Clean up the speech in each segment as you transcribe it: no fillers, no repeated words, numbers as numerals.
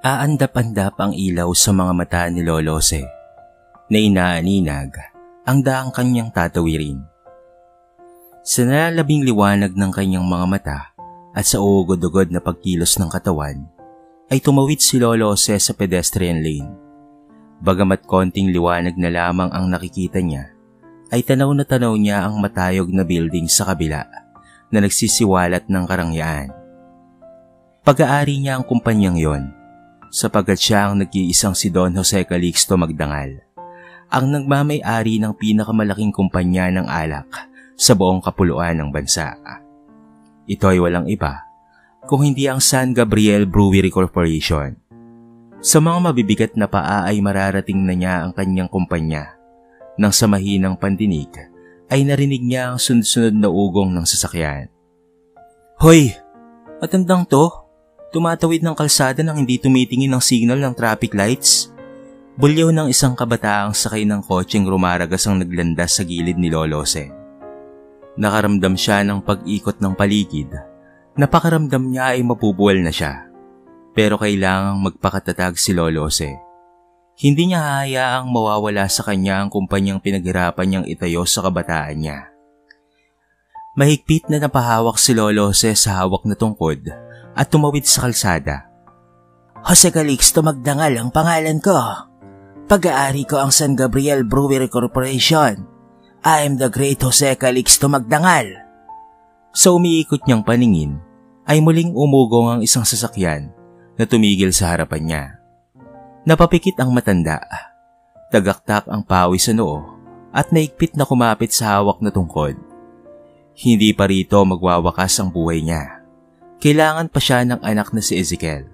Aandap-andap ang ilaw sa mga mata ni Lolose na inaaninag ang daang kanyang tatawirin. Sa nalalabing liwanag ng kanyang mga mata at sa uugod-ugod na pagkilos ng katawan, ay tumawid si Lolose sa pedestrian lane. Bagamat konting liwanag na lamang ang nakikita niya, ay tanaw na tanaw niya ang matayog na building sa kabila na nagsisiwalat ng karangyaan. Pag-aari niya ang kumpanyang yon, sapagkat siya ang nag-iisang si Don Jose Calixto Magdangal, ang nagmamay-ari ng pinakamalaking kumpanya ng alak sa buong kapuluan ng bansa. Ito ay walang iba kung hindi ang San Gabriel Brewery Corporation. Sa mga mabibigat na paa ay mararating na niya ang kanyang kumpanya. Nang sa mahinang pandinig ay narinig niya ang sunod-sunod na ugong ng sasakyan. "Hoy! Matandang to! Tumatawid ng kalsada nang hindi tumitingin ng signal ng traffic lights." Bulyaw ng isang kabataang sakay ng kotseng rumaragas ang naglandas sa gilid ni Lolose. Nakaramdam siya ng pag-ikot ng paligid. Napakaramdam niya ay mabubuwal na siya. Pero kailangang magpakatatag si Lolose. Hindi niya hahayaang mawawala sa kanya ang kumpanyang pinaghirapan niyang itayo sa kabataan niya. Mahigpit na napahawak si Lolose sa hawak na tungkod at tumawid sa kalsada. "Jose Calixto Magdangal ang pangalan ko. Pag-aari ko ang San Gabriel Brewery Corporation. I am the great Jose Calixto Magdangal." Sa umiikot niyang paningin, ay muling umugong ang isang sasakyan na tumigil sa harapan niya. Napapikit ang matanda. Tagaktak ang pawis sa noo at naigpit na kumapit sa hawak na tungkod. Hindi pa rito magwawakas ang buhay niya. Kailangan pa siya ng anak na si Ezekiel.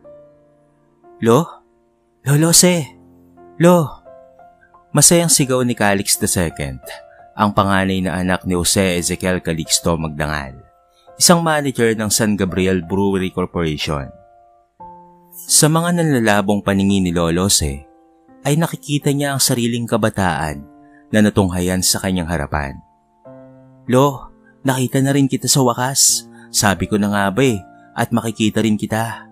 Lolose! Lo! Masayang sigaw ni Calix II, ang panganay na anak ni Jose Ezekiel Calixto Magdangal, isang manager ng San Gabriel Brewery Corporation. Sa mga nanlalabong paningin ni Lolose, ay nakikita niya ang sariling kabataan na natunghayan sa kanyang harapan. "Lo, nakita na rin kita sa wakas. Sabi ko na nga ba at makikita rin kita.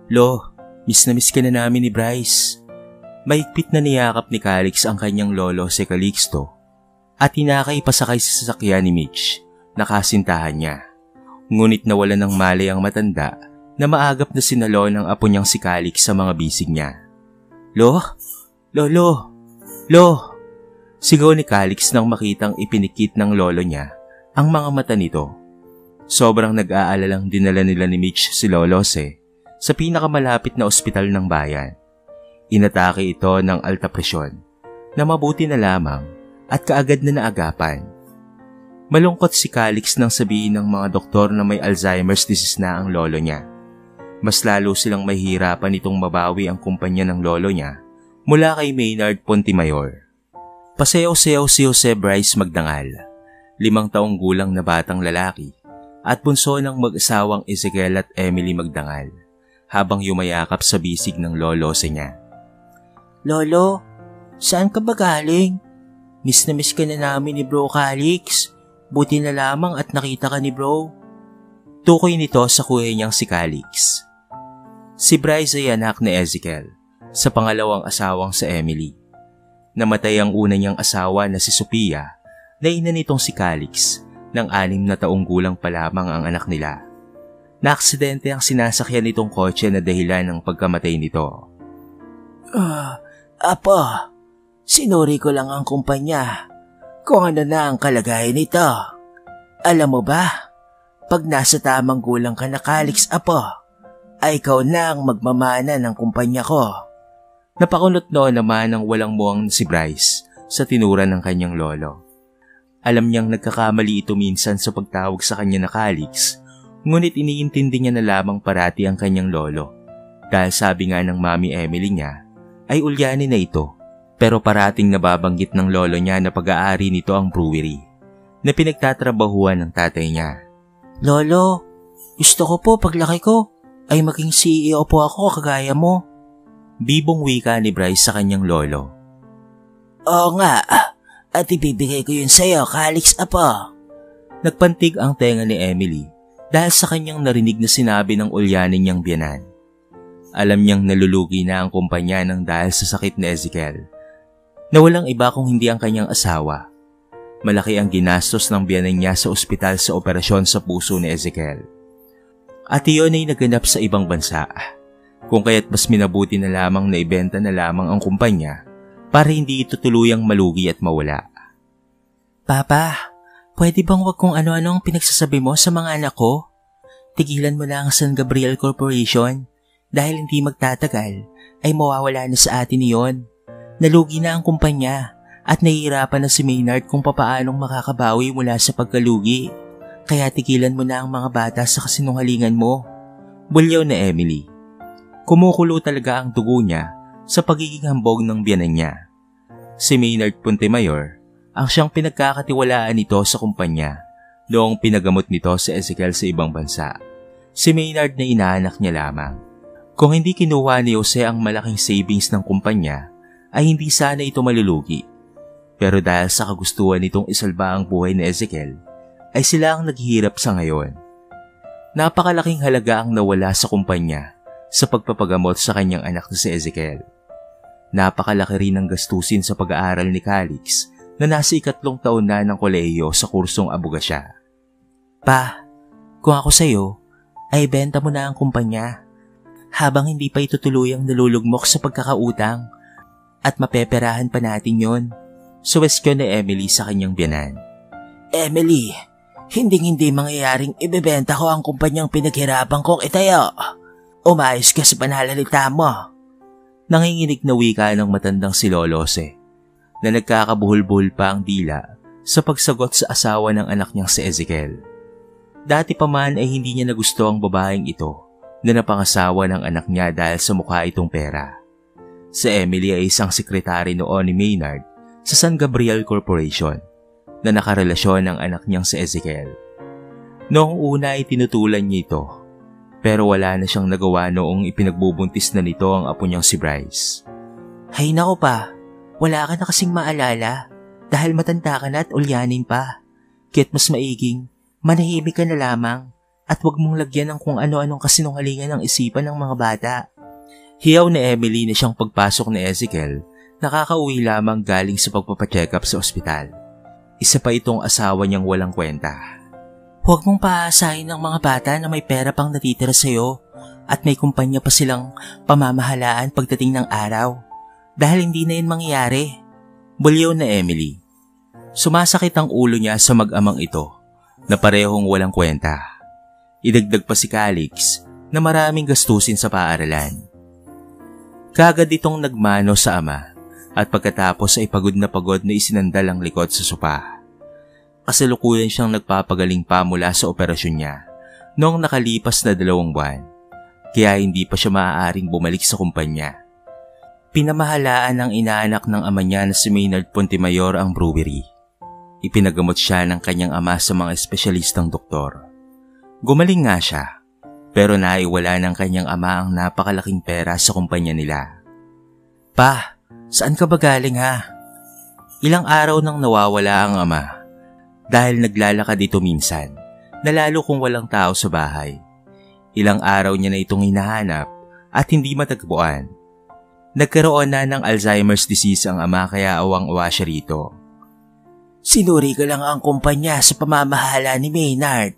Lo, miss na miss ka na namin ni Bryce." Mahigpit na niyakap ni Calix ang kanyang lolo si Calixto at tinakay pasakay sa sasakyan ni Mitch na kasintahan niya. Ngunit nawala ng malay ang matanda na maagap na sinalo ng apo niyang si Calix sa mga bisig niya. Lo! Sigaw ni Calix nang makitang ipinikit ng lolo niya ang mga mata nito. Sobrang nag-aalalang dinala nila ni Mitch si Lolose sa pinakamalapit na ospital ng bayan. Inatake ito ng alta presyon na mabuti na lamang at kaagad na naagapan. Malungkot si Calix nang sabihin ng mga doktor na may Alzheimer's disease na ang lolo niya. Mas lalo silang mahihirapan itong mabawi ang kumpanya ng lolo niya mula kay Maynard Pontemayor. Pasayaw-sayaw si Jose Bryce Magdangal, 5 taong gulang na batang lalaki at bunso ng mag-asawang Ezekiel at Emily Magdangal habang yumayakap sa bisig ng lolose niya. "Lolo, saan ka ba galing? Miss na miss ka na namin ni Bro Calix. Buti na lamang at nakita ka ni Bro." Tukoy nito sa kuya niyang si Calix. Si Bryce ay anak ni Ezekiel sa pangalawang asawang sa Emily. Namatay ang una niyang asawa na si Sophia na ina nitong si Calix nang 6 na taong gulang pa lamang ang anak nila. Naaksidente ang sinasakyan nitong kotse na dahilan ng pagkamatay nito. Apo, sinuri ko lang ang kumpanya kung ano na ang kalagayan nito. Alam mo ba, pag nasa tamang gulang ka na Calix, apo, ay ikaw na ang magmamana ng kumpanya ko." Napakunot noon naman ang walang muwang si Bryce sa tinura ng kanyang lolo. Alam niyang nagkakamali ito minsan sa pagtawag sa kanya na Calix, ngunit iniintindi niya na lamang parati ang kanyang lolo. Dahil sabi nga ng Mami Emily niya, ay ulyanin na ito, pero parating nababanggit ng lolo niya na pag-aari nito ang brewery na pinagtatrabahuan ng tatay niya. "Lolo, gusto ko po paglaki ko ay maging CEO po ako kagaya mo." Bibong wika ni Bryce sa kanyang lolo. "Oo nga, at ibibigay ko yun sa'yo, Calix, apo." Nagpantig ang tenga ni Emily dahil sa kanyang narinig na sinabi ng ulyanin niyang biyanan. Alam niyang nalulugi na ang kumpanya ng dahil sa sakit ni Ezekiel, na walang iba kung hindi ang kanyang asawa. Malaki ang ginastos ng biyanan niya sa ospital sa operasyon sa puso ni Ezekiel. At iyon ay naganap sa ibang bansa, kung kaya't mas minabuti na lamang na ibenta na lamang ang kumpanya para hindi ito tuluyang malugi at mawala. Papa, pwede bang wag kung ano-ano ang pinagsasabi mo sa mga anak ko? Tigilan mo na ang San Gabriel Corporation dahil hindi magtatagal ay mawawala na sa atin iyon. Nalugi na ang kumpanya at nahihirapan na si Maynard kung papaanong makakabawi mula sa pagkalugi. Kaya tigilan mo na ang mga bata sa kasinungalingan mo. Bulyaw na Emily. Kumukulo talaga ang dugo niya sa pagiging hambog ng biyanan niya. Si Maynard Puntemayor ang siyang pinagkakatiwalaan nito sa kumpanya noong pinagamot nito si Ezekiel sa ibang bansa. Si Maynard na inaanak niya lamang. Kung hindi kinuha ni Jose ang malaking savings ng kumpanya, ay hindi sana ito malulugi. Pero dahil sa kagustuhan nitong isalba ang buhay ni Ezekiel, ay sila ang naghihirap sa ngayon. Napakalaking halaga ang nawala sa kumpanya sa pagpapagamot sa kanyang anak na si Ezekiel. Napakalaki rin ang gastusin sa pag-aaral ni Calix na nasa 3 taon na ng kolehiyo sa kursong abogasya. Pa, kung ako sa'yo, ay benta mo na ang kumpanya habang hindi pa ito tuluyang nalulugmok sa pagkakautang at mapeperahan pa natin yon. Suwestyon ni Emily sa kanyang biyanan. Emily, hindi mangyayaring ibebenta ko ang kumpanyang pinaghirapan kong itayo. Umayos ka sa pananalita mo. Nanginginig na wika ng matandang si Lolose na nagkakabuhol-buhol pa ang dila sa pagsagot sa asawa ng anak niyang si Ezekiel. Dati pa man ay hindi niya nagusto ang babaeng ito na napangasawa ng anak niya dahil sa mukha itong pera. Si Emily ay isang sekretary noon ni Maynard sa San Gabriel Corporation na nakarelasyon ng anak niyang si Ezekiel. Noong una ay tinutulan niya ito, pero wala na siyang nagawa noong ipinagbubuntis na nito ang apo niyang si Bryce. Hay nako pa, wala ka na kasing maalala dahil matanda ka na at ulyanin pa. Kaya't mas maiging manahimik ka na lamang at huwag mong lagyan ng kung ano-anong kasinungalingan ng isipan ng mga bata. Hiyaw ni Emily na siyang pagpasok ni Ezekiel, nakakauwi lamang galing sa pagpapacheck up sa ospital. Isa pa itong asawa niyang walang kwenta. Huwag mong paasahin ng mga bata na may pera pang natitira sa'yo at may kumpanya pa silang pamamahalaan pagdating ng araw. Dahil hindi na yun mangyayari. Bulyaw na Emily. Sumasakit ang ulo niya sa mag-amang ito na parehong walang kwenta. Idagdag pa si Calix na maraming gastusin sa paaralan. Kagad itong nagmano sa ama at pagkatapos ay pagod na isinandal ang likod sa sopa. Kasalukuyan siyang nagpapagaling pa mula sa operasyon niya noong nakalipas na 2 buwan, kaya hindi pa siya maaaring bumalik sa kumpanya. Pinamahalaan ng inaanak ng ama niya na si Maynard Puntemayor ang brewery. Ipinagamot siya ng kanyang ama sa mga espesyalistang doktor. Gumaling nga siya, pero naiwala ng kanyang ama ang napakalaking pera sa kumpanya nila. Pa, saan ka ba galing ha? Ilang araw nang nawawala ang ama dahil naglalakad dito minsan, na lalo kung walang tao sa bahay. Ilang araw niya na itong hinahanap at hindi matagpuan. Nagkaroon na ng Alzheimer's disease ang ama kaya awang-awa siya rito. Sinuri ko lang ang kumpanya sa pamamahala ni Maynard.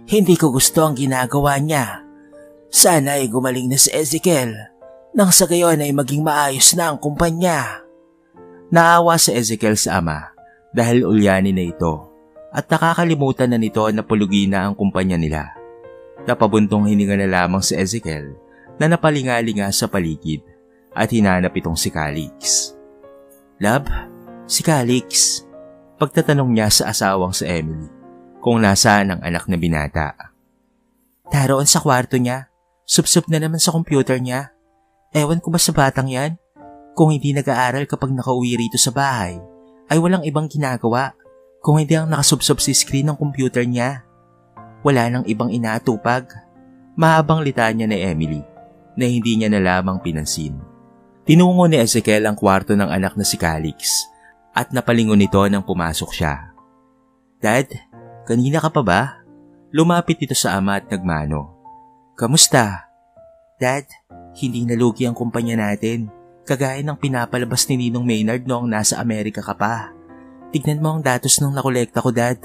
Hindi ko gusto ang ginagawa niya. Sana ay gumaling na si Ezekiel nang sa gayon ay maging maayos na ang kumpanya. Naawa si Ezekiel sa ama dahil ulyanin na ito at nakakalimutan na nito na pulugi na ang kumpanya nila. Napabuntong hininga na lamang si Ezekiel na napalingalinga sa paligid at hinanap itong si Calix. Love, si Calix. Pagtatanong niya sa asawang si Emily kung nasaan ang anak na binata. Daroon sa kwarto niya, sup-sup na naman sa computer niya. Ewan ko ba sa batang yan? Kung hindi nag-aaral kapag nakauwi rito sa bahay, ay walang ibang ginagawa kung hindi ang nakasubsob si screen ng computer niya. Wala nang ibang inaatupag. Mahabang litanya ni Emily na hindi niya na lamang pinansin. Tinungo ni Ezekiel ang kwarto ng anak na si Calix at napalingon nito nang pumasok siya. Dad, kanina ka pa ba? Lumapit ito sa ama at nagmano. Kamusta? Dad, Hindi nalugi ang kumpanya natin, kagaya ng pinapalabas ni Ninong Maynard noong nasa Amerika ka pa. Tignan mo ang datos ng nakolekta ko, Dad.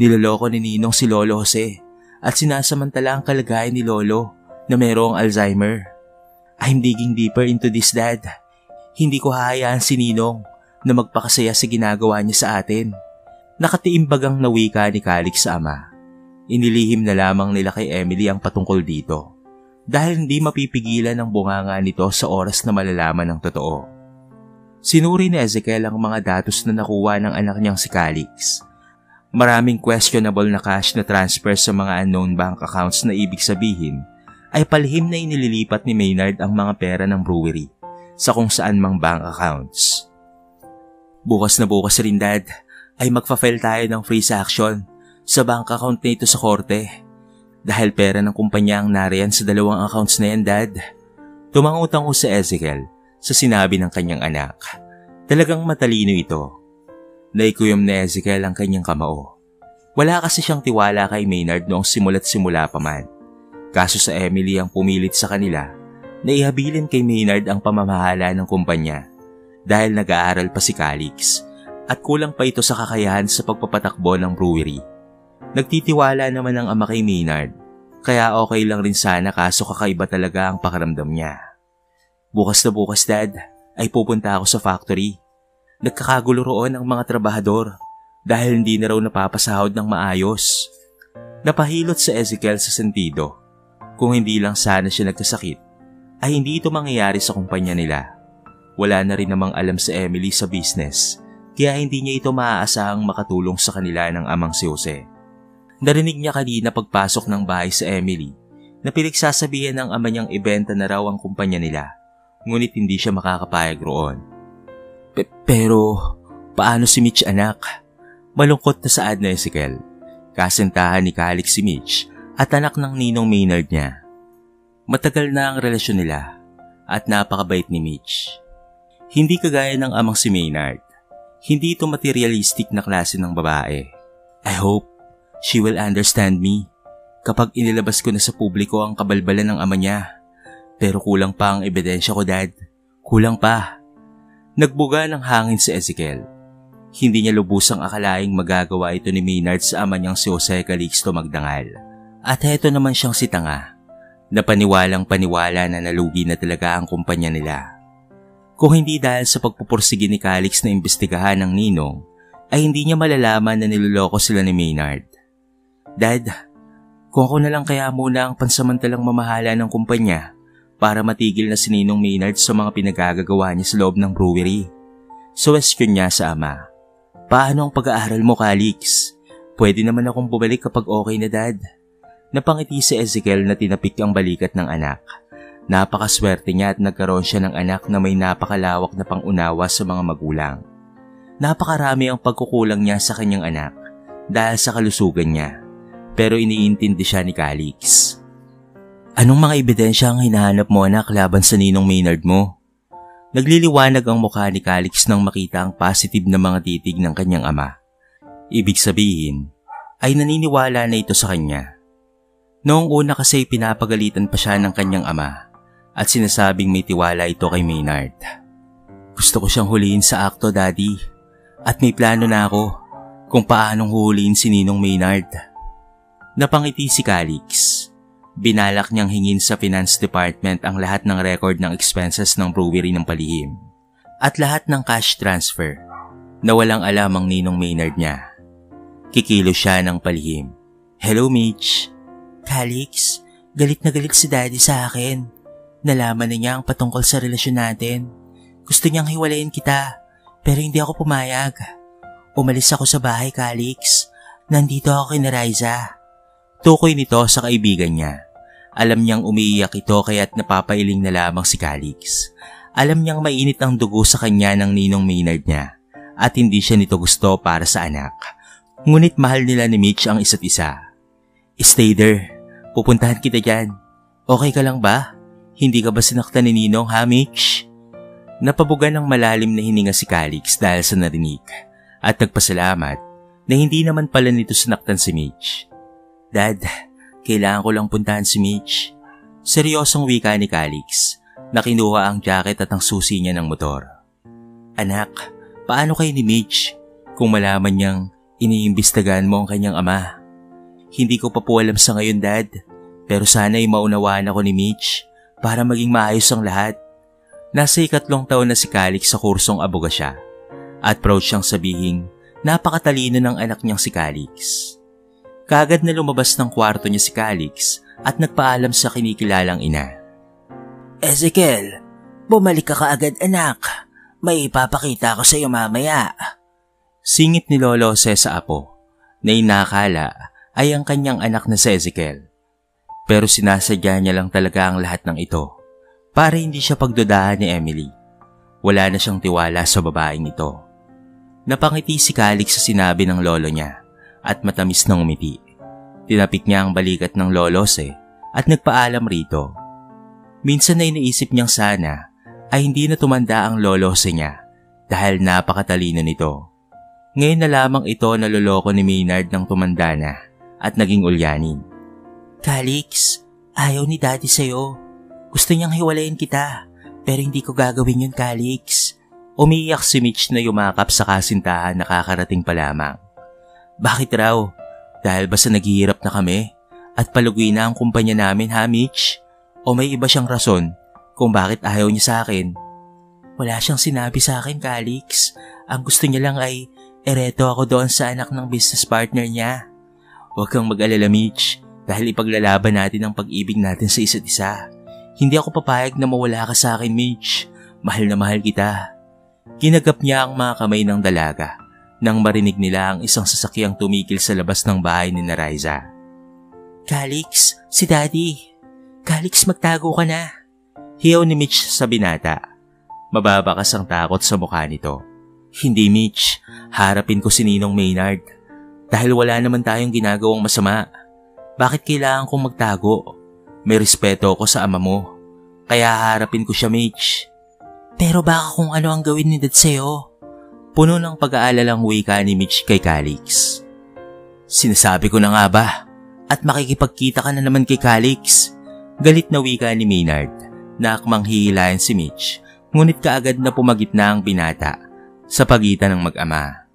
Niloloko ni Ninong si Lolo Jose at sinasamantala ang kalagayan ni Lolo na mayroong Alzheimer. I'm digging deeper into this, Dad. Hindi ko hahayaan si Ninong na magpakasaya sa ginagawa niya sa atin. Nakatiimbagang nawika ni Calix sa ama. Inilihim na lamang nila kay Emily ang patungkol dito dahil hindi mapipigilan ang bunganga nito sa oras na malalaman ng totoo. Sinuri ni Ezekiel ang mga datos na nakuha ng anak niyang si Calix. Maraming questionable na cash na transfer sa mga unknown bank accounts na ibig sabihin ay palihim na inililipat ni Maynard ang mga pera ng brewery sa kung saan mang bank accounts. Bukas na bukas rin, Dad, ay magfa-file tayo ng freeze action sa bank account na ito sa korte. Dahil pera ng kumpanya ang nariyan sa dalawang accounts na yan, Dad. Tumangutang si Ezekiel sa sinabi ng kanyang anak. Talagang matalino ito. Naikuyom ni Ezekiel ang kanyang kamao. Wala kasi siyang tiwala kay Maynard noong simula't simula pa man. Kaso sa Emily ang pumilit sa kanila na ihabilin kay Maynard ang pamamahala ng kumpanya dahil nag-aaral pa si Calix at kulang pa ito sa kakayahan sa pagpapatakbo ng brewery. Nagtitiwala naman ang ama kay Maynard, kaya okay lang rin sana kaso kakaiba talaga ang pakiramdam niya. Bukas na bukas, Dad, ay pupunta ako sa factory. Nagkakagulo roon ang mga trabahador dahil hindi na raw napapasahod ng maayos. Napahilot sa Ezekiel sa sentido. Kung hindi lang sana siya nagkasakit, ay hindi ito mangyayari sa kumpanya nila. Wala na rin namang alam si Emily sa business, kaya hindi niya ito maaasahang makatulong sa kanila ng amang si Jose. Narinig niya kanina pagpasok ng bahay sa Emily na pinagsasabihan ng ama niyang ibenta na raw ang kumpanya nila, ngunit hindi siya makakapayag roon. Pero, paano si Mitch, anak? Malungkot na saad na Ezekiel. Kasintahan ni Calix si Mitch at anak ng Ninong Maynard niya. Matagal na ang relasyon nila at napakabait ni Mitch. Hindi kagaya ng amang si Maynard. Hindi ito materialistic na klase ng babae. I hope she will understand me kapag inilabas ko na sa publiko ang kabalbalan ng ama niya. Pero kulang pa ang ebidensya ko, Dad. Kulang pa. Nagbuga ng hangin si Ezekiel. Hindi niya lubusang akalaing magagawa ito ni Maynard sa ama niyang si Jose Calixto Magdangal. At heto naman siyang si Tanga, na paniwalang-paniwala na nalugi na talaga ang kumpanya nila. Kung hindi dahil sa pagpupursige ni Calix na imbestigahan ng Ninong, ay hindi niya malalaman na niloloko sila ni Maynard. Dad, kung ako na lang kaya muna ang pansamantalang mamahala ng kumpanya para matigil na si Ninong Maynard sa mga pinagagagawa niya sa loob ng brewery. So question niya sa ama, paano ang pag-aaral mo, Calix? Pwede naman akong bumalik kapag okay na, Dad. Napangiti si Ezekiel na tinapik ang balikat ng anak. Napakaswerte niya at nagkaroon siya ng anak na may napakalawak na pangunawa sa mga magulang. Napakarami ang pagkukulang niya sa kanyang anak dahil sa kalusugan niya, pero iniintindi siya ni Calix. Anong mga ebidensya ang hinahanap mo, anak, laban sa Ninong Maynard mo? Nagliliwanag ang mukha ni Calix nang makita ang positive na mga titig ng kanyang ama. Ibig sabihin, ay naniniwala na ito sa kanya. Noong una kasi pinapagalitan pa siya ng kanyang ama at sinasabing may tiwala ito kay Maynard. Gusto ko siyang huliin sa akto, Daddy, at may plano na ako kung paanong huhuliin si Ninong Maynard. Napangiti si Calix. Binalak niyang hingin sa finance department ang lahat ng record ng expenses ng brewery ng palihim at lahat ng cash transfer na walang alam ang Ninong Maynard niya. Kikilos siya ng palihim. Hello, Mitch. Calix, galit na galit si Daddy sa akin. Nalaman na niya ang patungkol sa relasyon natin. Gusto niyang hiwalayin kita, pero hindi ako pumayag. Umalis ako sa bahay, Calix. Nandito ako kina Riza. Tukoy nito sa kaibigan niya. Alam niyang umiiyak ito kaya't napapailing na lamang si Calix. Alam niyang mainit ang dugo sa kanya ng Ninong Maynard niya at hindi siya nito gusto para sa anak. Ngunit mahal nila ni Mitch ang isa't isa. Stay there. Pupuntahan kita dyan. Okay ka lang ba? Hindi ka ba sinaktan ni Ninong, ha, Mitch? Napabuga ng malalim na hininga si Calix dahil sa narinig at nagpasalamat na hindi naman pala nito sinaktan si Mitch. Dad, kailangan ko lang puntahan si Mitch. Seryosong wika ni Calix na kinuha ang jacket at ang susi niya ng motor. Anak, paano kayo ni Mitch kung malaman niyang iniimbestigahan mo ang kanyang ama? Hindi ko pa po alam sa ngayon, Dad, pero sana'y maunawaan ako ni Mitch para maging maayos ang lahat. Nasa 3 taon na si Calix sa kursong abogasya at proud siyang sabihin napakatalino ng anak niyang si Calix. Kaagad na lumabas ng kwarto niya si Calix at nagpaalam sa kinikilalang ina. Ezekiel, bumalik ka kaagad anak. May ipapakita ko sa iyo mamaya. Singit ni Lolo Jose sa apo na inakala ay ang kanyang anak na si Ezekiel. Pero sinasadya niya lang talaga ang lahat ng ito para hindi siya pagdudahan ni Emily. Wala na siyang tiwala sa babaeng ito. Napangiti si Calix sa sinabi ng lolo niya at matamis na umiti. Tinapik niya ang balikat ng Lolo Jose at nagpaalam rito. Minsan na iniisip niyang sana ay hindi na tumanda ang Lolo Jose niya dahil napakatalino nito. Ngayon na lamang ito naloloko ni Maynard ng tumanda na at naging ulyanin. Calix, ayaw ni Daddy sa'yo. Gusto niyang hiwalayin kita pero hindi ko gagawin yun, Calix. Umiiyak si Mitch na yumakap sa kasintahan na kakarating pa lamang. Bakit raw? Dahil ba sa naghihirap na kami at palugi na ang kumpanya namin, ha Mitch? O may iba siyang rason kung bakit ayaw niya sa akin? Wala siyang sinabi sa akin, Calix. Ang gusto niya lang ay ereto ako doon sa anak ng business partner niya. Huwag kang mag-alala, Mitch, dahil ipaglalaban natin ang pag-ibig natin sa isa't isa. Hindi ako papayag na mawala ka sa akin, Mitch. Mahal na mahal kita. Ginagap niya ang mga kamay ng dalaga nang marinig nila ang isang sasakyang tumikil sa labas ng bahay ni Riza. Calix, si Daddy. Calix, magtago ka na. Hiyaw ni Mitch sa binata. Mababakas ang takot sa mukha nito. Hindi, Mitch. Harapin ko si Ninong Maynard. Dahil wala naman tayong ginagawang masama. Bakit kailangan kong magtago? May respeto ako sa ama mo. Kaya harapin ko siya, Mitch. Pero baka kung ano ang gawin ni Dad sa'yo. Puno ng pag-aalalang wika ni Mitch kay Calix. Sinasabi ko na nga ba? At makikipagkita ka na naman kay Calix. Galit na wika ni Maynard na akmang hihilayan si Mitch, ngunit kaagad na pumagitna ang binata sa pagitan ng mag-ama.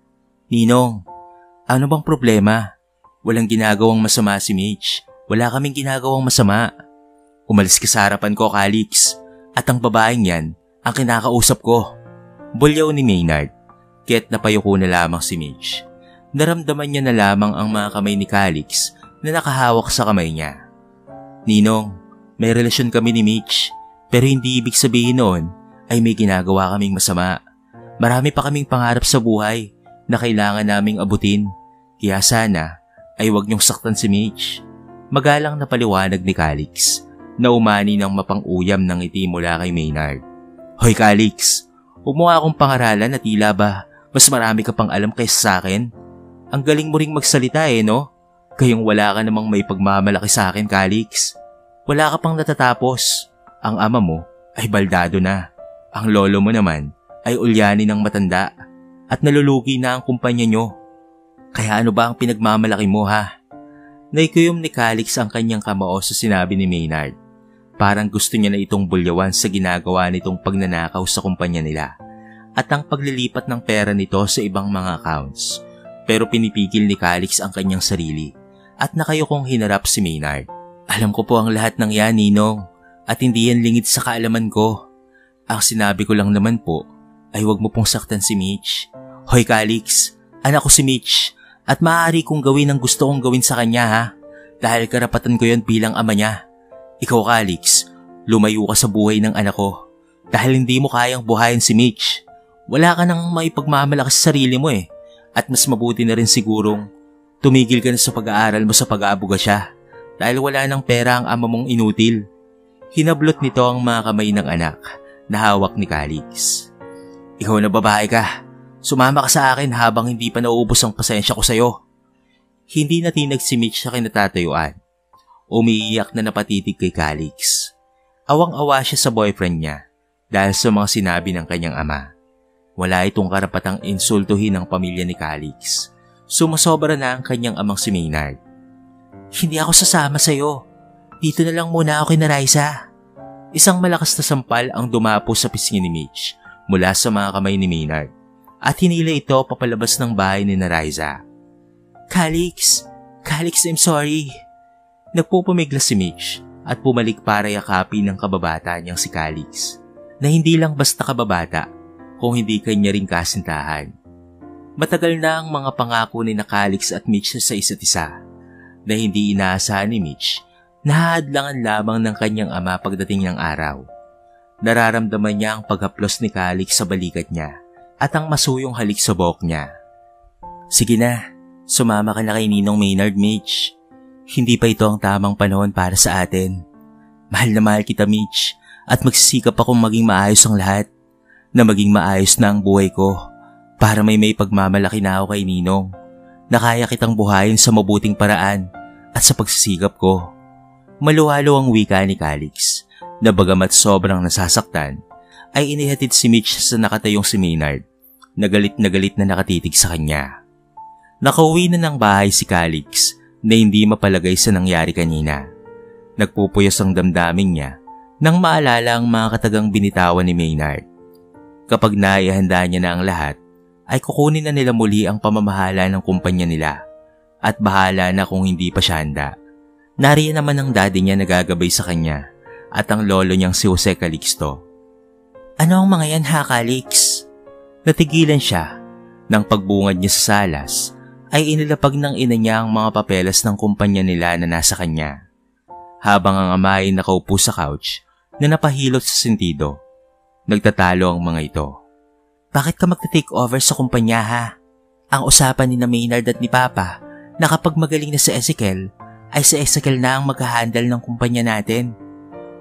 Ninong, ano bang problema? Walang ginagawang masama si Mitch. Wala kaming ginagawang masama. Umalis ka sa harapan ko, Calix. At ang babaeng yan ang kinakausap ko. Bulyaw ni Maynard, kaya't napayuko na lamang si Mitch. Naramdaman niya na lamang ang mga kamay ni Calix na nakahawak sa kamay niya. Ninong, may relasyon kami ni Mitch, pero hindi ibig sabihin noon ay may ginagawa kaming masama. Marami pa kaming pangarap sa buhay na kailangan naming abutin. Kaya sana ay huwag niyong saktan si Mitch. Magalang na paliwanag ni Calix na umani ng mapang-uyam ng ngiti mula kay Maynard. Hoy Calix, huwag mo nga akong pangaralan na tila ba mas marami ka pang alam kaysa sa akin? Ang galing mo ring magsalita no? Kayong wala ka namang may pagmamalaki sa akin, Calix. Wala ka pang natatapos. Ang ama mo ay baldado na. Ang lolo mo naman ay ulyani ng matanda at nalulugi na ang kumpanya nyo. Kaya ano ba ang pinagmamalaki mo ha? Naikuyom ni Calix ang kanyang kamao sa sinabi ni Maynard. Parang gusto niya na itong bulyawan sa ginagawa nitong pagnanakaw sa kumpanya nila at ang paglilipat ng pera nito sa ibang mga accounts. Pero pinipigil ni Calix ang kanyang sarili at nakayukong hinarap si Maynard. Alam ko po ang lahat ng yan, Ninong, at hindi yan lingid sa kaalaman ko. Ang sinabi ko lang naman po ay huwag mo pong saktan si Mitch. Hoy Calix, anak ko si Mitch at maaari kong gawin ang gusto kong gawin sa kanya ha, dahil karapatan ko yon bilang ama niya. Ikaw Calix, lumayo ka sa buhay ng anak ko dahil hindi mo kayang buhayin si Mitch. Wala ka nang maipagmamalaki sa sarili mo at mas mabuti na rin sigurong tumigil ka na sa pag-aaral mo sa pag-aabuga siya dahil wala nang pera ang ama mong inutil. Hinablot nito ang mga kamay ng anak na hawak ni Calix. Ikaw na babae ka, sumama ka sa akin habang hindi pa nauubos ang pasensya ko sa'yo. Hindi natinag si Mitch sa kinatatayuan. Umiiyak na napatitig kay Calix. Awang-awa siya sa boyfriend niya dahil sa mga sinabi ng kanyang ama. Wala itong karapatang insultuhin ang pamilya ni Calix. Sumasobra na ang kanyang amang si Maynard. Hindi ako sasama sa'yo. Dito na lang muna ako kina Riza. Isang malakas na sampal ang dumapo sa pisngi ni Mitch mula sa mga kamay ni Maynard at hinila ito papalabas ng bahay ni Riza. Calix, I'm sorry. Nagpupumigla si Mitch at pumalik para yakapin ng kababata niyang si Calix na hindi lang basta kababata kung hindi kanya ring kasintahan. Matagal na ang mga pangako ni Calix at Mitch sa isa't isa na hindi inaasahan ni Mitch na hadlangan lamang ng kanyang ama pagdating ng araw. Nararamdaman niya ang paghaplos ni Calix sa balikat niya at ang masuyong halik sa buhok niya. Sige na, sumama ka na kay Ninong Maynard, Mitch. Hindi pa ito ang tamang panahon para sa atin. Mahal na mahal kita, Mitch, at magsisikap akong maging maayos ang lahat, na maging maayos na ang buhay ko para may pagmamalaki na ako kay Ninong, na kaya kitang buhayin sa mabuting paraan at sa pagsisikap ko. Maluhalo ang wika ni Calix na bagamat sobrang nasasaktan ay inihatid si Mitch sa nakatayong si Maynard na galit na nakatitig sa kanya. Nakauwi na ng bahay si Calix na hindi mapalagay sa nangyari kanina. Nagpupuyos ang damdamin niya nang maalala ang mga katagang binitawan ni Maynard. Kapag naihanda niya na ang lahat, ay kukunin na nila muli ang pamamahala ng kumpanya nila at bahala na kung hindi pa siya handa. Nariyan naman ang daddy niya na gagabay sa kanya at ang lolo niyang si Jose Calixto. Ano ang mga yan ha, Calix? Natigilan siya nang pagbungad niya sa salas ay inilapag ng ina niya ang mga papeles ng kumpanya nila na nasa kanya. Habang ang ama ay nakaupo sa couch na napahilot sa sentido, nagtatalo ang mga ito. Bakit ka magta-take over sa kumpanya ha? Ang usapan ni na Maynard at ni Papa na kapag magaling na si Ezekiel, ay si Ezekiel na ang mag-handle ng kumpanya natin.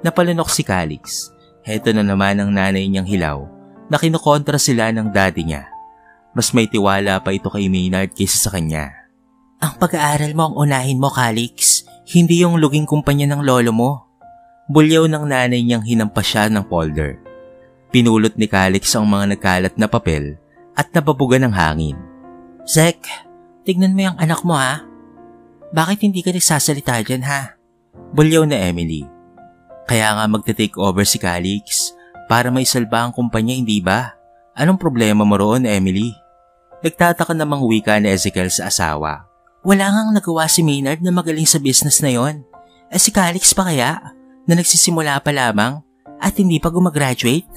Napalunok si Calix. Heto na naman ang nanay niyang hilaw na kinukontra sila ng daddy niya. Mas may tiwala pa ito kay Maynard kaysa sa kanya. Ang pag-aaral mo ang unahin mo, Calix. Hindi yung luging kumpanya ng lolo mo. Bulyaw ng nanay niyang hinampas siya ng folder. Pinulot ni Calix ang mga nagkalat na papel at nababuga ng hangin. Zek, tignan mo yung anak mo ha. Bakit hindi ka nagsasalita dyan ha? Bulyaw na Emily. Kaya nga magte-take over si Calix para may salba ang kumpanya, hindi ba? Anong problema mo roon, Emily? Nagtataka namang wika ni Ezekiel sa asawa. Wala ngang nagawa si Maynard na magaling sa business na yon. Si Calix pa kaya na nagsisimula pa lamang at hindi pa gumagraduate?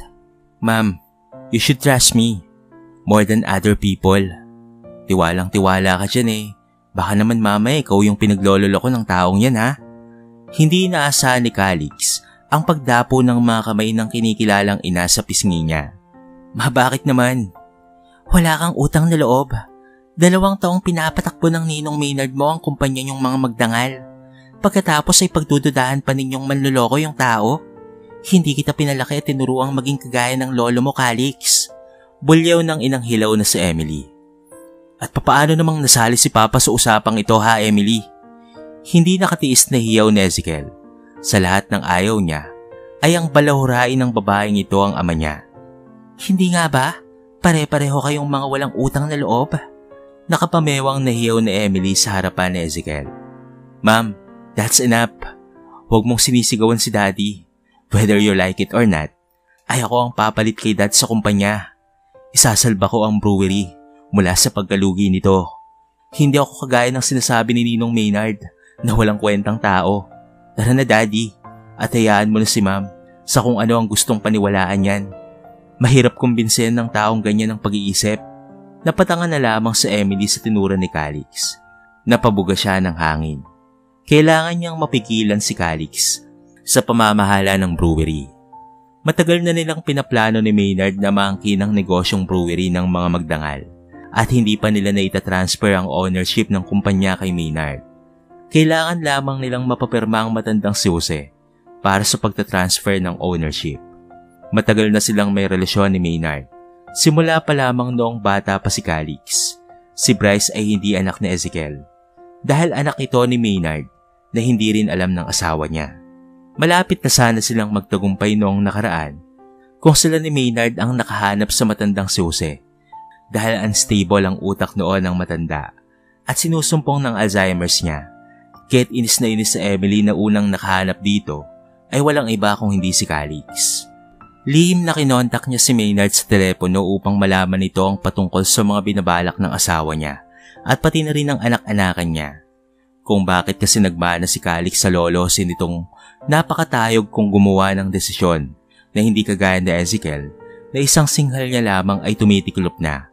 Ma'am, you should trust me more than other people. Tiwalang-tiwala ka dyan eh. Baka naman mamaya ikaw yung pinaglololo ko ng taong yan ha. Hindi inaasahan ni Calix ang pagdapo ng mga kamay ng kinikilalang ina sa pisngi niya. Bakit naman? Wala kang utang na loob. 2 taong pinapatakbo ng Ninong Maynard mo ang kumpanya niyong mga magdangal. Pagkatapos ay pagdududahan pa ninyong manloloko yung tao. Hindi kita pinalaki at tinuruang maging kagaya ng lolo mo, Calix. Bulyaw ng inang hilaw na si Emily. At papaano namang nasali si Papa sa usapang ito ha, Emily? Hindi nakatiis na hiyaw ni Ezekiel. Sa lahat ng ayaw niya, ay ang balahurain ng babaeng ito ang ama niya. Hindi nga ba? Pare-pareho kayong mga walang utang na loob. Nakapamewang nahiyaw ni Emily sa harapan ni Ezekiel. Ma'am, that's enough. Huwag mong sinisigawan si Daddy. Whether you like it or not, ay ako ang papalit kay Dad sa kumpanya. Isasalba ko ang brewery mula sa pagkalugi nito. Hindi ako kagaya ng sinasabi ni Ninong Maynard na walang kwentang tao. Tara na Daddy, at hayaan mo na si Ma'am sa kung ano ang gustong paniwalaan yan. Mahirap kumbinsin ng taong ganyan ang pag-iisip. Napatangan na lamang sa Emily sa tinura ni Calix. Napabuga siya ng hangin. Kailangan niyang mapigilan si Calix sa pamamahala ng brewery. Matagal na nilang pinaplano ni Maynard na maangkin ang negosyong brewery ng mga magdangal at hindi pa nila naitatransfer ang ownership ng kumpanya kay Maynard. Kailangan lamang nilang mapapirma ang matandang si Jose para sa pagtatransfer ng ownership. Matagal na silang may relasyon ni Maynard. Simula pa lamang noong bata pa si Calix. Si Bryce ay hindi anak ni Ezekiel dahil anak ito ni Maynard na hindi rin alam ng asawa niya. Malapit na sana silang magtagumpay noong nakaraan kung sila ni Maynard ang nakahanap sa matandang si Jose dahil unstable ang utak noon ng matanda at sinusumpong ng Alzheimer's niya. Kaya't inis na inis sa Emily na unang nakahanap dito ay walang iba kung hindi si Calix. Lihim na kinontak niya si Maynard sa telepono upang malaman nito ang patungkol sa mga binabalak ng asawa niya at pati na rin ang anak-anakan niya. Kung bakit kasi nagmana si Calix sa lolosin nitong napakatayog kung gumawa ng desisyon na hindi kagaya ni Ezekiel na isang singhal niya lamang ay tumitiklop na.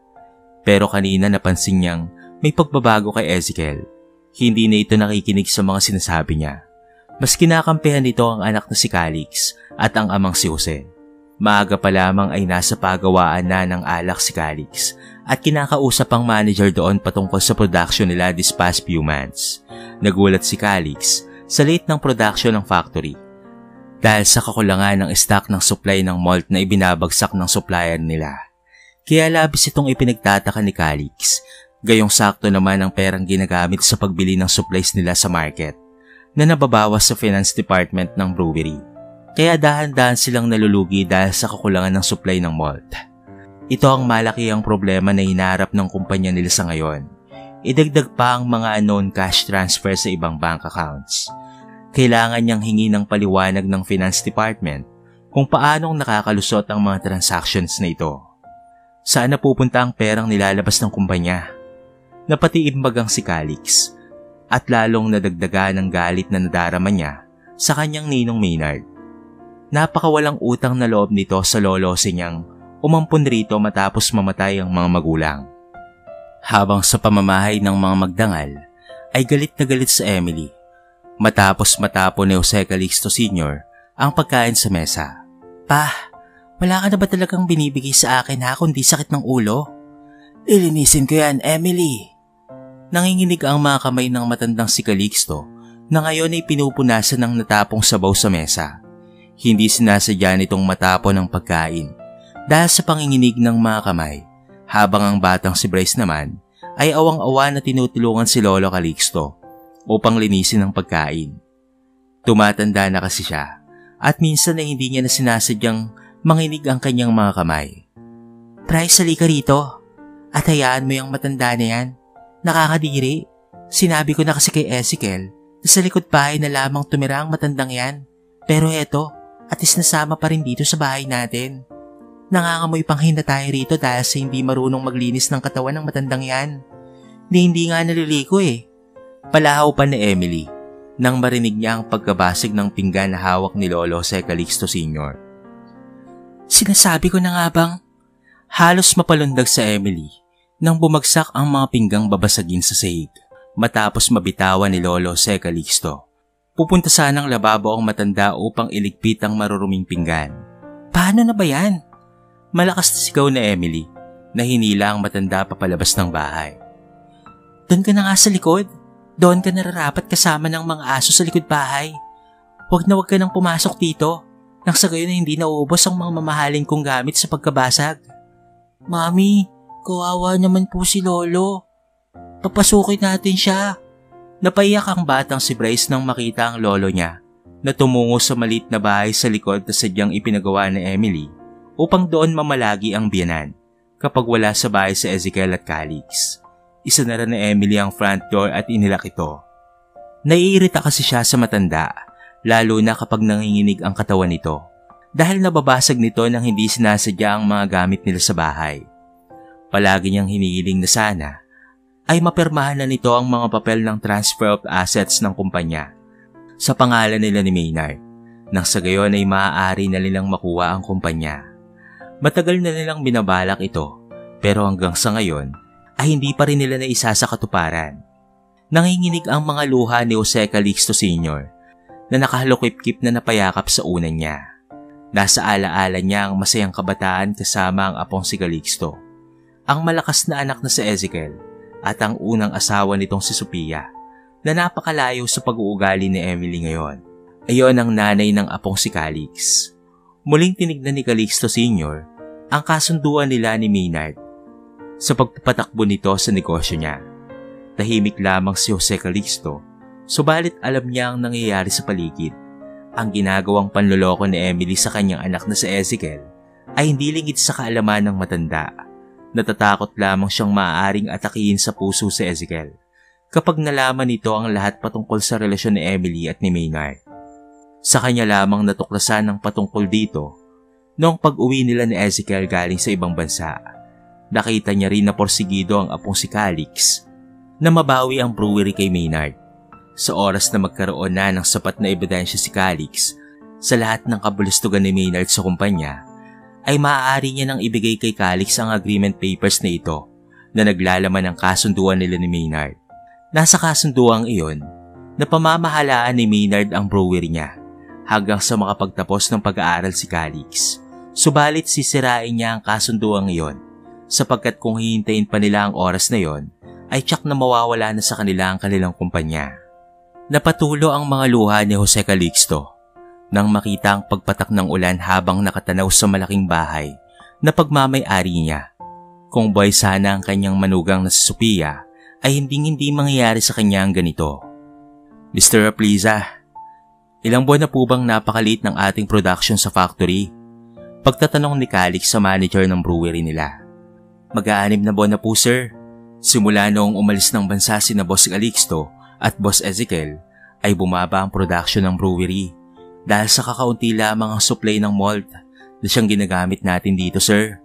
Pero kanina napansin niyang may pagbabago kay Ezekiel. Hindi na ito nakikinig sa mga sinasabi niya. Mas kinakampihan nito ang anak na si Calix at ang amang si Jose. Maaga pa lamang ay nasa pagawaan na ng alak si Calix at kinakausap ang manager doon patungkol sa production nila this past few months. Nagulat si Calix sa late ng production ng factory dahil sa kakulangan ng stock ng supply ng malt na ibinabagsak ng supplier nila. Kaya labis itong ipinagtataka ni Calix, gayong sakto naman ang perang ginagamit sa pagbili ng supplies nila sa market na nababawas sa finance department ng brewery. Kaya dahan-dahan silang nalulugi dahil sa kakulangan ng supply ng malt. Ito ang malaki ang problema na hinaharap ng kumpanya nila sa ngayon. Idagdag pa ang mga unknown cash transfer sa ibang bank accounts. Kailangan niyang hingi ng paliwanag ng finance department kung paanong nakakalusot ang mga transactions na ito. Saan napupunta ang perang nilalabas ng kumpanya? Napatiimbagang si Calix at lalong nadagdagan ng galit na nadarama niya sa kanyang ninong Maynard. Napakawalang utang na loob nito sa lolosin niyang umampun rito matapos mamatay ang mga magulang. Habang sa pamamahay ng mga magdangal, ay galit na galit sa Emily. Matapos matapon ni Jose Calixto Sr. ang pagkain sa mesa. Pa, wala ka na ba talagang binibigay sa akin ha kundi sakit ng ulo? Lilinisin ko yan, Emily. Nanginginig ang mga kamay ng matandang si Calixto na ngayon ay pinupunasan ng natapong sabaw sa mesa. Hindi sinasadya nitong matapon ang pagkain dahil sa panginginig ng mga kamay, habang ang batang si Bryce naman ay awang-awa na tinutulungan si Lolo Calixto upang linisin ang pagkain. Tumatanda na kasi siya at minsan ay hindi niya na sinasadyang manginig ang kanyang mga kamay. Bryce, halika rito at hayaan mo yung matanda na yan. Nakakadiri. Sinabi ko na kasi kay Ezekiel na sa likod bahay na lamang tumira ang matandang yan. Pero eto, at is nasama pa rin dito sa bahay natin. Nangangamoy pang hina tayo rito dahil sa hindi marunong maglinis ng katawan ng matandang yan. Hindi nga naliliko eh. Palahaw pa ni Emily nang marinig niya ang pagkabasig ng pinggan na hawak ni Lolo Jose Calixto Sr. Sinasabi ko na nga bang? Halos mapalundag sa Emily nang bumagsak ang mga pinggang babasagin sa sahig matapos mabitawan ni Lolo Jose Calixto. Pupunta sanang lababo ang matanda upang iligpit ang maruruming pinggan. Paano na ba yan? Malakas na sigaw na Emily na hinila ang matanda papalabas ng bahay. Doon ka na nga sa likod. Doon ka nararapat kasama ng mga aso sa likod bahay. Huwag ka nang pumasok dito nang sa gayon na hindi nauubos ang mga mamahaling kong gamit sa pagkabasag. Mami, kawawa naman po si Lolo. Papasukin natin siya. Napaiyak ang batang si Bryce nang makita ang lolo niya na tumungo sa maliit na bahay sa likod na sadyang ipinagawa ni Emily upang doon mamalagi ang biyanan kapag wala sa bahay si Ezekiel at Calix. Isinara ni Emily ang front door at inilak ito. Naiirita kasi siya sa matanda, lalo na kapag nanginginig ang katawan nito dahil nababasag nito nang hindi sinasadya ang mga gamit nila sa bahay. Palagi niyang hinihiling na sana ay mapirmahan na nito ang mga papel ng transfer of assets ng kumpanya sa pangalan nila ni Maynard nang sa gayon ay maaari na nilang makuha ang kumpanya. Matagal na nilang binabalak ito pero hanggang sa ngayon ay hindi pa rin nila naisa sa katuparan. Nanginginig ang mga luha ni Jose Calixto Sr. na nakahalukip-kip na napayakap sa unan niya. Nasa alaala niya ang masayang kabataan kasama ang apong si Calixto, ang malakas na anak na si Ezekiel at ang unang asawa nitong si Sophia na napakalayo sa pag-uugali ni Emily ngayon. Ayon ang nanay ng apong si Calix. Muling tinignan ni Calixto Sr. ang kasunduan nila ni Maynard sa pagpapatakbo nito sa negosyo niya. Tahimik lamang si Jose Calixto, subalit alam niya ang nangyayari sa paligid. Ang ginagawang panloloko ni Emily sa kanyang anak na si Ezekiel ay hindi lingid sa kaalaman ng matanda. Natatakot lamang siyang maaaring atakihin sa puso si Ezekiel kapag nalaman nito ang lahat patungkol sa relasyon ni Emily at ni Maynard. Sa kanya lamang natuklasan ng patungkol dito noong pag-uwi nila ni Ezekiel galing sa ibang bansa. Nakita niya rin na porsigido ang apong si Calix na mabawi ang brewery kay Maynard. Sa oras na magkaroon na ng sapat na ebidensya si Calix sa lahat ng kabulustugan ni Maynard sa kumpanya, ay maaari niya nang ibigay kay Calix ang agreement papers na ito na naglalaman ng kasunduan nila ni Maynard. Nasa kasunduang iyon na pamamahalaan ni Maynard ang brewery niya hanggang sa makapagtapos ng pag-aaral si Calix. Subalit sisirain niya ang kasunduang iyon sapagkat kung hihintayin pa nila ang oras na iyon ay tiyak na mawawala na sa kanila ang kanilang kumpanya. Napatulo ang mga luha ni Jose Calixto nang makita ang pagpatak ng ulan habang nakatanaw sa malaking bahay na pagmamay-ari niya. Kung buhay sana ang kanyang manugang na si Sophia ay hindi mangyayari sa kanya ang ganito. Mr. Apliza, ilang buwan na po bang napakaliit ng ating production sa factory? Pagtatanong ni Calix sa manager ng brewery nila. Mag-aanim na buwan na po sir. Simula noong umalis ng bansa sina Boss Calixto at Boss Ezekiel ay bumaba ang production ng brewery dahil sa kakaunti lamang ang supply ng malt na siyang ginagamit natin dito sir.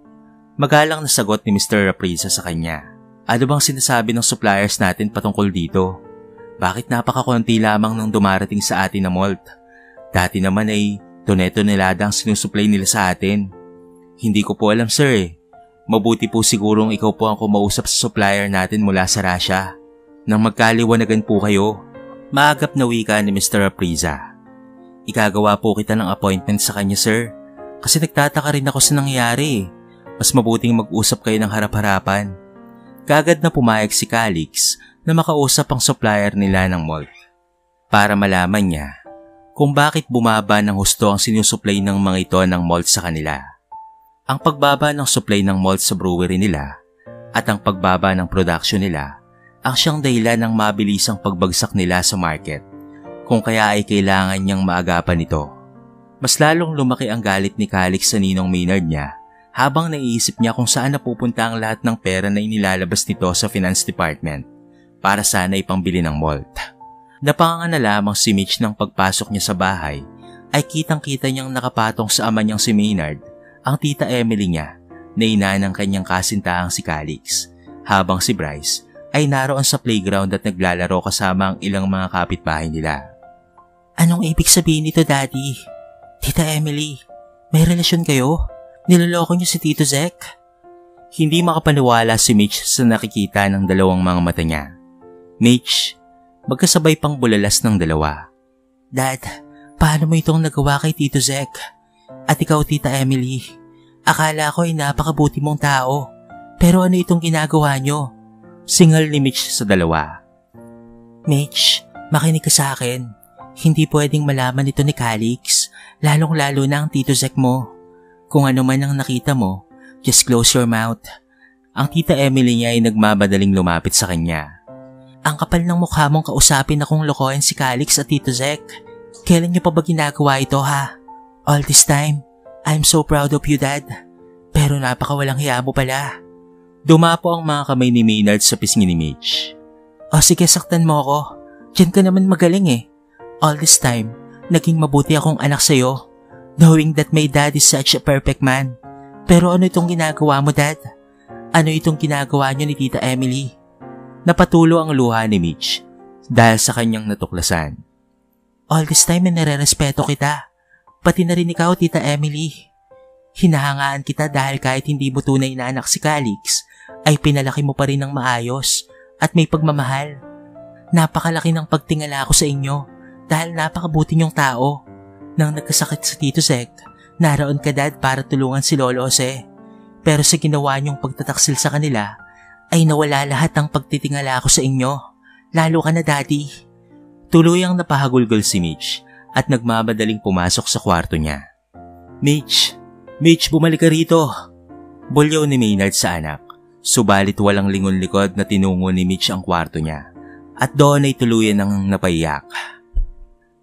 Magalang na sagot ni Mr. Apriza sa kanya. Ano bang sinasabi ng suppliers natin patungkol dito? Bakit napakakunti lamang nang dumarating sa atin na malt? Dati naman ay tonelada ang sinusupply nila sa atin. Hindi ko po alam sir eh. Mabuti po sigurong ikaw po ang kumausap sa supplier natin mula sa Russia. Nang magkaliwanagan po kayo, maagap na wika ni Mr. Apriza. Ikagawa po kita ng appointment sa kanya sir, kasi nagtataka rin ako sa nangyayari. Mas mabuting mag-usap kayo ng harap-harapan. Kagad na pumayag si Calix na makausap ang supplier nila ng malt para malaman niya kung bakit bumaba ng husto ang sinusupply ng mga ito ng malt sa kanila. Ang pagbaba ng supply ng malt sa brewery nila at ang pagbaba ng production nila ang siyang dahilan ng mabilisang pagbagsak nila sa market, kung kaya ay kailangan niyang maagapan ito. Mas lalong lumaki ang galit ni Calix sa ninong Maynard niya habang naiisip niya kung saan napupunta ang lahat ng pera na inilalabas nito sa finance department para sana ipambili ng malt. Napanganga na lamang si Mitch nang pagpasok niya sa bahay ay kitang-kita niyang nakapatong sa ama niyang si Maynard, ang tita Emily niya na ina ng kanyang kasintahang si Calix, habang si Bryce ay naroon sa playground at naglalaro kasama ang ilang mga kapitbahay nila. Anong ibig sabihin nito, Daddy? Tita Emily, may relasyon kayo? Niloloko niyo si Tito Zek? Hindi makapaniwala si Mitch sa nakikita ng dalawang mga mata niya. Mitch, magkasabay pang bulalas ng dalawa. Dad, paano mo itong nagawa kay Tito Zek? At ikaw, Tita Emily, akala ko ay napakabuti mong tao. Pero ano itong ginagawa niyo? Singal ni Mitch sa dalawa. Mitch, makinig ka sa akin. Hindi pwedeng malaman ito ni Calix, lalong-lalo na ang Tito Zek mo. Kung ano man ang nakita mo, just close your mouth. Ang Tita Emily niya ay nagmamadaling lumapit sa kanya. Ang kapal ng mukha mong kausapin akong lokohin si Calix at Tito Zek. Kailan niyo pa ba ginagawa ito ha? All this time, I'm so proud of you, Dad. Pero napakawalang hiya mo pala. Dumapo ang mga kamay ni Maynard sa pisngi ni Mitch. O sige, saktan mo ako. Diyan ka naman magaling eh. All this time, naging mabuti akong anak sa'yo, knowing that my dad is such a perfect man. Pero ano itong ginagawa mo, Dad? Ano itong ginagawa niyo ni Tita Emily? Napatulo ang luha ni Mitch dahil sa kanyang natuklasan. All this time ay nare-respeto kita. Pati na rin ikaw, Tita Emily. Hinahangaan kita dahil kahit hindi mo tunay na anak si Calix, ay pinalaki mo pa rin ng maayos at may pagmamahal. Napakalaki ng pagtingala ko sa inyo dahil napakabuti niyong tao. Nang nagkasakit sa Tito Zek, naroon ka, Dad, para tulungan si Lolo Jose. Pero sa ginawa niyong pagtataksil sa kanila, ay nawala lahat ng pagtitingala ko sa inyo. Lalo ka na, Daddy. Tuluyang napahagulgol si Mitch at nagmamadaling pumasok sa kwarto niya. Mitch, bumalik ka rito. Bulyaw ni Maynard sa anak, subalit walang lingon-likod na tinungo ni Mitch ang kwarto niya at doon ay tuluyan ng napaiyak.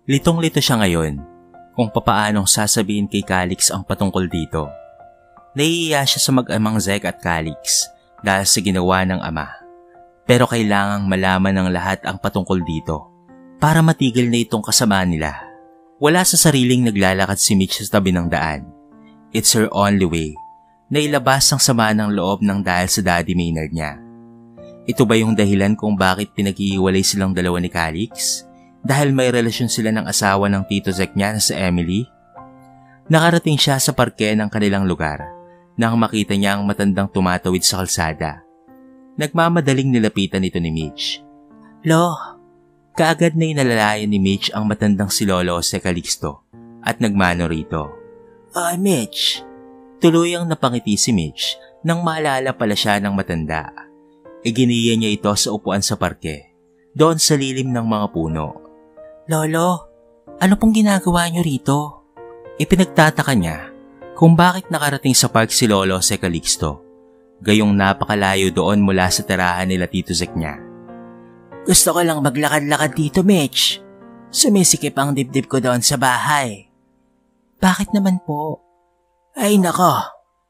Litong-lito siya ngayon kung papaanong sasabihin kay Calix ang patungkol dito. Naiiya siya sa mag-amang Zek at Calix dahil sa ginawa ng ama, pero kailangang malaman ng lahat ang patungkol dito para matigil na itong kasama nila. Wala sa sariling naglalakad si Mitch sa tabi ng daan. It's her only way na ilabas ang sama ng loob ng dahil sa Daddy Maynard niya. Ito ba yung dahilan kung bakit pinag-iiwalay silang dalawa ni Calix? Dahil may relasyon sila ng asawa ng Tito Zek niya na si Emily? Nakarating siya sa parke ng kanilang lugar nang makita niya ang matandang tumatawid sa kalsada. Nagmamadaling nilapitan ito ni Mitch. Lo, kaagad na inalalayan ni Mitch ang matandang si Lolo Jose Calixto at nagmano rito. Mitch. Tuluyang napangiti si Mitch nang maalala pala siya ng matanda. Iginiya niya ito sa upuan sa parke, doon sa lilim ng mga puno. Lolo, ano pong ginagawa niyo rito? Ipinagtataka niya kung bakit nakarating sa park si Lolo Jose Calixto, gayong napakalayo doon mula sa tirahan nila Tito Zek niya. Gusto ko lang maglakad-lakad dito, Mitch. Sumisikip ang dibdib ko doon sa bahay. Bakit naman po? Ay nako,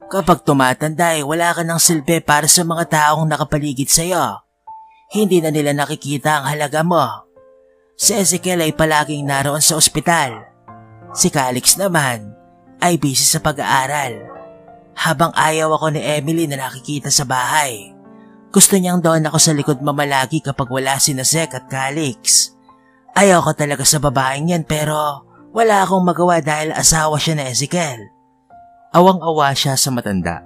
kapag tumatanda wala ka ng silbi para sa mga taong nakapaligid sa'yo. Hindi na nila nakikita ang halaga mo. Si Ezekiel ay palaging naroon sa ospital. Si Calix naman ay busy sa pag-aaral. Habang ayaw ako ni Emily na nakikita sa bahay, gusto niyang doon ako sa likod mamalagi kapag wala si Zek at Calix. Ayaw ko talaga sa babaeng yan pero wala akong magawa dahil asawa siya ni Ezekiel. Awang-awa siya sa matanda.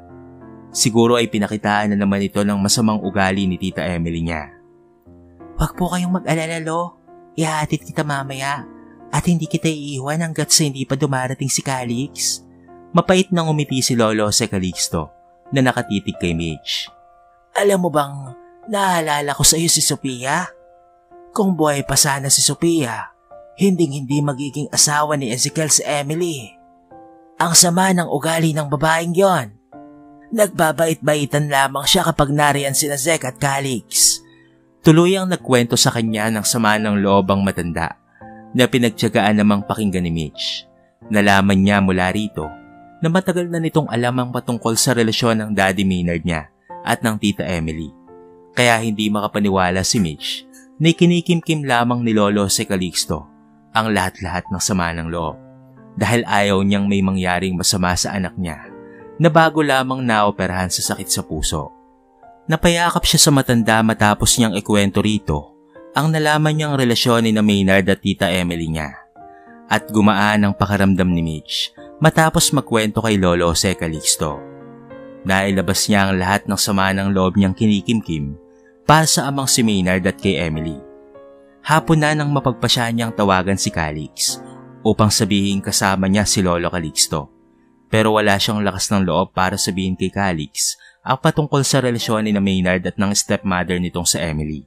Siguro ay pinakitaan na naman ito ng masamang ugali ni Tita Emily niya. Huwag po kayong mag-alala, Lo. Ihahatid kita mamaya at hindi kita iiwan hanggat sa hindi pa dumarating si Calix. Mapait nang umiti si Lolo Jose Calixto na nakatitig kay Mitch. Alam mo bang naalala ko sa iyo si Sophia? Kung buhay pa sana si Sophia, hindi magiging asawa ni Ezekiel si Emily. Ang sama ng ugali ng babaeng yon. Nagbabait-baitan lamang siya kapag nariyan sina Zek at Calix. Tuluyang nagkwento sa kanya ng sama ng loob ang matanda na pinagtiyagaan namang pakinggan ni Mitch. Nalaman niya mula rito na matagal na nitong alam ang patungkol sa relasyon ng Daddy Maynard niya at ng Tita Emily. Kaya hindi makapaniwala si Mitch na kinikimkim lamang ni Lolo Jose Calixto ang lahat-lahat ng sama ng loob. Dahil ayaw niyang may mangyaring masama sa anak niya na bago lamang naoperahan sa sakit sa puso. Napayakap siya sa matanda matapos niyang ikwento rito ang nalaman niyang relasyon ni Maynard at Tita Emily niya. At gumaan ang pakaramdam ni Mitch matapos magkwento kay Lolo Jose Calixto. Nailabas niya ang lahat ng sama ng loob niyang kinikimkim para sa amang si Maynard at kay Emily. Hapon na nang mapagpasya niyang tawagan si Calix upang sabihin kasama niya si Lolo Calixto. Pero wala siyang lakas ng loob para sabihin kay Calix ang patungkol sa relasyon ni Maynard at ng stepmother nitong sa Emily.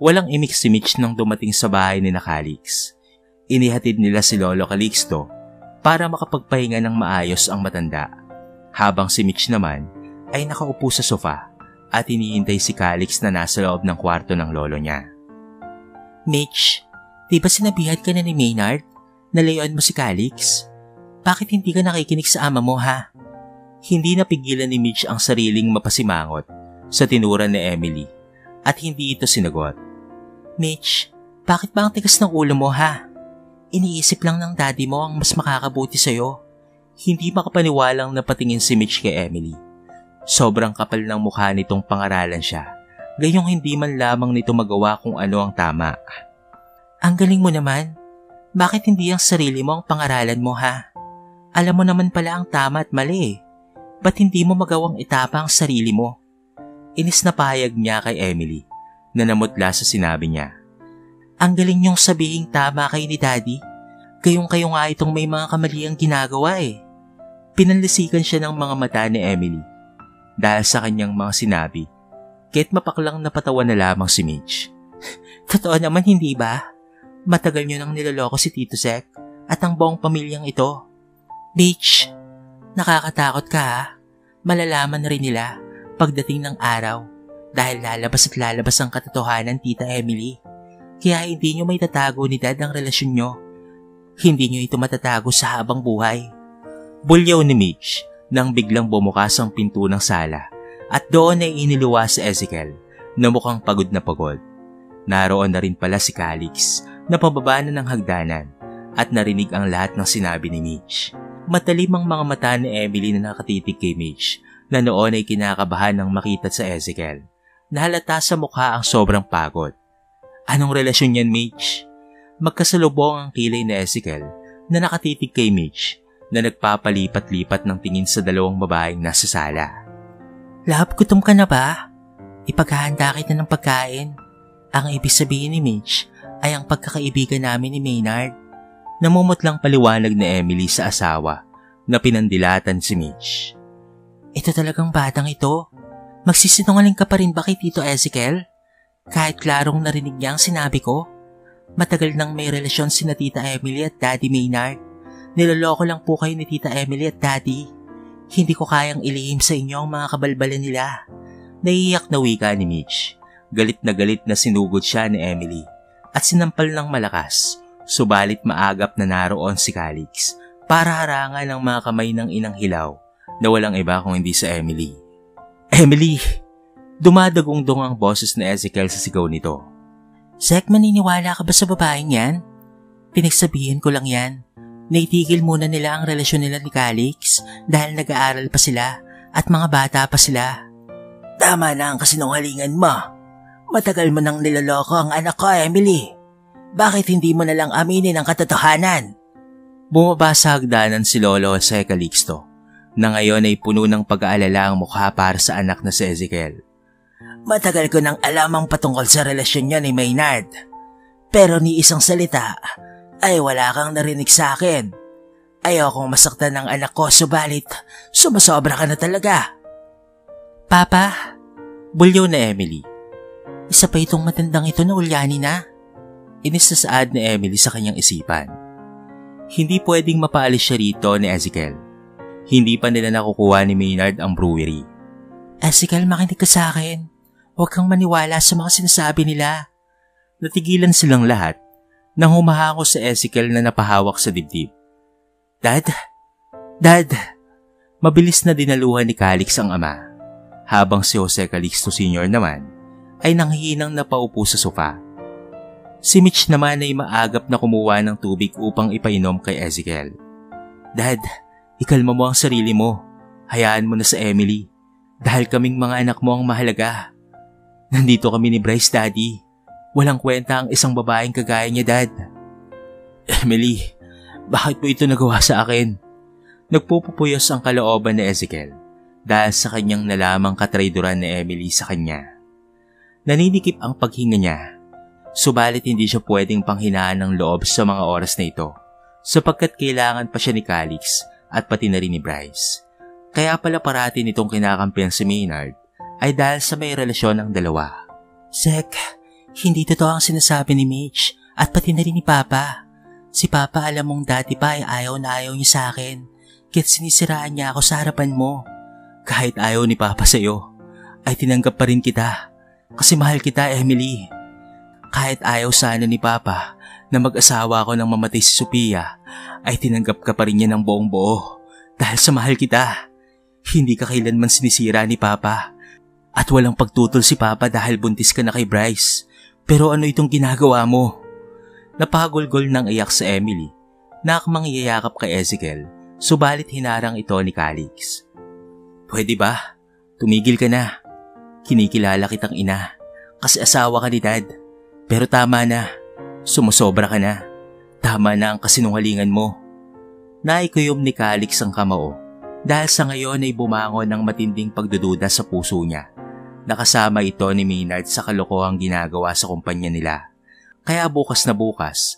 Walang imik si Mitch nang dumating sa bahay ni Calix. Inihatid nila si Lolo Calixto para makapagpahinga ng maayos ang matanda, habang si Mitch naman ay nakaupo sa sofa at hinihintay si Calix na nasa loob ng kwarto ng lolo niya. Mitch, di ba sinabihan ka na ni Maynard? Nalayuan mo si Calix? Bakit hindi ka nakikinig sa ama mo, ha? Hindi napigilan ni Mitch ang sariling mapasimangot sa tinura ni Emily at hindi ito sinagot. Mitch, bakit ba ang tigas ng ulo mo, ha? Iniisip lang ng daddy mo ang mas makakabuti sa'yo. Hindi makapaniwalang napatingin si Mitch kay Emily. Sobrang kapal ng mukha nitong pangaralan siya, gayong hindi man lamang nito magawa kung ano ang tama. Ang galing mo naman. Bakit hindi ang sarili mo ang pangaralan mo, ha? Alam mo naman pala ang tama at mali. Ba't hindi mo magawang itapa ang sarili mo? Inis na pahayag niya kay Emily na namutla sa sinabi niya. Ang galing niyong sabihing tama kayo ni Daddy. Kayong kayo nga itong may mga kamaliang ginagawa eh. Pinanlisikan siya ng mga mata ni Emily dahil sa kanyang mga sinabi. Kahit mapaklang napatawa na lamang si Mitch. Totoo naman hindi ba? Matagal niyo nang niloloko si Tito Zek at ang buong pamilyang ito. Mitch, nakakatakot ka ha. Malalaman na rin nila pagdating ng araw dahil lalabas at lalabas ang katotohanan, Tita Emily. Kaya hindi niyo may tatago ni Dad ang relasyon niyo. Hindi niyo ito matatago sa habang buhay. Bulyaw ni Mitch nang biglang bumukas ang pinto ng sala at doon ay iniluwa si Ezekiel na mukhang pagod na pagod. Naroon na rin pala si Calix na pababa na ng hagdanan at narinig ang lahat ng sinabi ni Mitch. Matalim ang mga mata ni Emily na nakatitig kay Mitch na noon ay kinakabahan ng makita sa Ezekiel. Nahalata sa mukha ang sobrang pagod. Anong relasyon yan, Mitch? Magkasalubong ang kilay ni Ezekiel na nakatitig kay Mitch na nagpapalipat-lipat ng tingin sa dalawang babaeng nasa sala. Love, gutom ka na ba? Ipaghahanda kita ng pagkain. Ang ibig sabihin ni Mitch ay ang pagkakaibigan namin ni Maynard. Namumutlang paliwanag ni Emily sa asawa na pinandilatan si Mitch. Ito talagang batang ito. Magsisinungaling ka pa rin ba kay Tito Ezekiel? Kahit klarong narinig niya ang sinabi ko. Matagal nang may relasyon sina Tita Emily at Daddy Maynard. Niloloko lang po kayo ni Tita Emily at Daddy. Hindi ko kayang ilihim sa inyo ang mga kabalbalan nila. Naiiyak na wika ni Mitch. Galit na sinugod siya ni Emily at sinampal ng malakas. Subalit maagap na naroon si Calix para harangan ang mga kamay ng inang hilaw na walang iba kung hindi sa Emily. Emily! Dumadagong-dong ang boses ni Ezekiel sa sigaw nito. Zek, maniniwala ka ba sa babaeng yan? Pinagsabihin ko lang yan. Naitigil muna nila ang relasyon nila ni Calix dahil nag-aaral pa sila at mga bata pa sila. Tama na ang kasinungalingan mo. Matagal mo nang niloloko ang anak ko, Emily. Bakit hindi mo nalang aminin ang katotohanan? Bumaba sa hagdanan si Lolo Jose Calixto na ngayon ay puno ng pag-aalala ang mukha para sa anak na si Ezekiel. Matagal ko nang alam ang patungkol sa relasyon niya ni Maynard. Pero ni isang salita ay wala kang narinig sa akin. Ayokong masaktan ng anak ko, subalit sumasobra ka na talaga. Papa, bulyo na Emily. Isa pa itong matandang ito na ulyani na. Inis na saad ni Emily sa kanyang isipan. Hindi pwedeng mapaalis siya rito ni Ezekiel. Hindi pa nila nakukuha ni Maynard ang brewery. Ezekiel, makinig ka sa akin. Huwag kang maniwala sa mga sinasabi nila. Natigilan silang lahat nang humahango sa Ezekiel na napahawak sa dibdib. Dad! Mabilis na dinaluhan ni Calix ang ama, habang si Jose Calixto Sr. naman ay nanghihinang napaupo sa sofa. Si Mitch naman ay maagap na kumuha ng tubig upang ipainom kay Ezekiel. Dad, ikalma mo ang sarili mo. Hayaan mo na sa Emily. Dahil kaming mga anak mo ang mahalaga. Nandito kami ni Bryce, Daddy. Walang kwenta ang isang babaeng kagaya niya, Dad. Emily, bakit mo ito nagawa sa akin? Nagpupupuyos ang kalooban ni Ezekiel dahil sa kanyang nalamang katraidoran ni Emily sa kanya. Naninikip ang paghinga niya, subalit hindi siya pwedeng panghinaan ng loob sa mga oras na ito sapagkat kailangan pa siya ni Calix at pati na rin ni Bryce. Kaya pala parati nitong kinakampihan si Maynard ay dahil sa may relasyon ng dalawa. Zek, hindi totoo ang sinasabi ni Mitch at pati na rin ni Papa. Si Papa alam mong dati pa ay ayaw na ayaw niya sa akin kaya't sinisiraan niya ako sa harapan mo. Kahit ayaw ni Papa sa'yo, ay tinanggap pa rin kita kasi mahal kita, Emily. Kahit ayaw sana ni Papa na mag-asawa ako nang mamatay si Sophia, ay tinanggap ka pa rin niya ng buong buo dahil sa mahal kita. Hindi ka kailanman sinisira ni Papa at walang pagtutol si Papa dahil buntis ka na kay Bryce. Pero ano itong ginagawa mo? Napagulgol ng iyak sa Emily na akmang iyayakap kay Ezekiel, subalit hinarang ito ni Calix. Pwede ba? Tumigil ka na. Kinikilala kitang ina kasi asawa ka ni Dad. Pero tama na. Sumusobra ka na. Tama na ang kasinungalingan mo. Naikuyom ni Calix ang kamao dahil sa ngayon ay bumangon ng matinding pagdududa sa puso niya. Nakasama ito ni Maynard sa kalokohang ginagawa sa kumpanya nila. Kaya bukas na bukas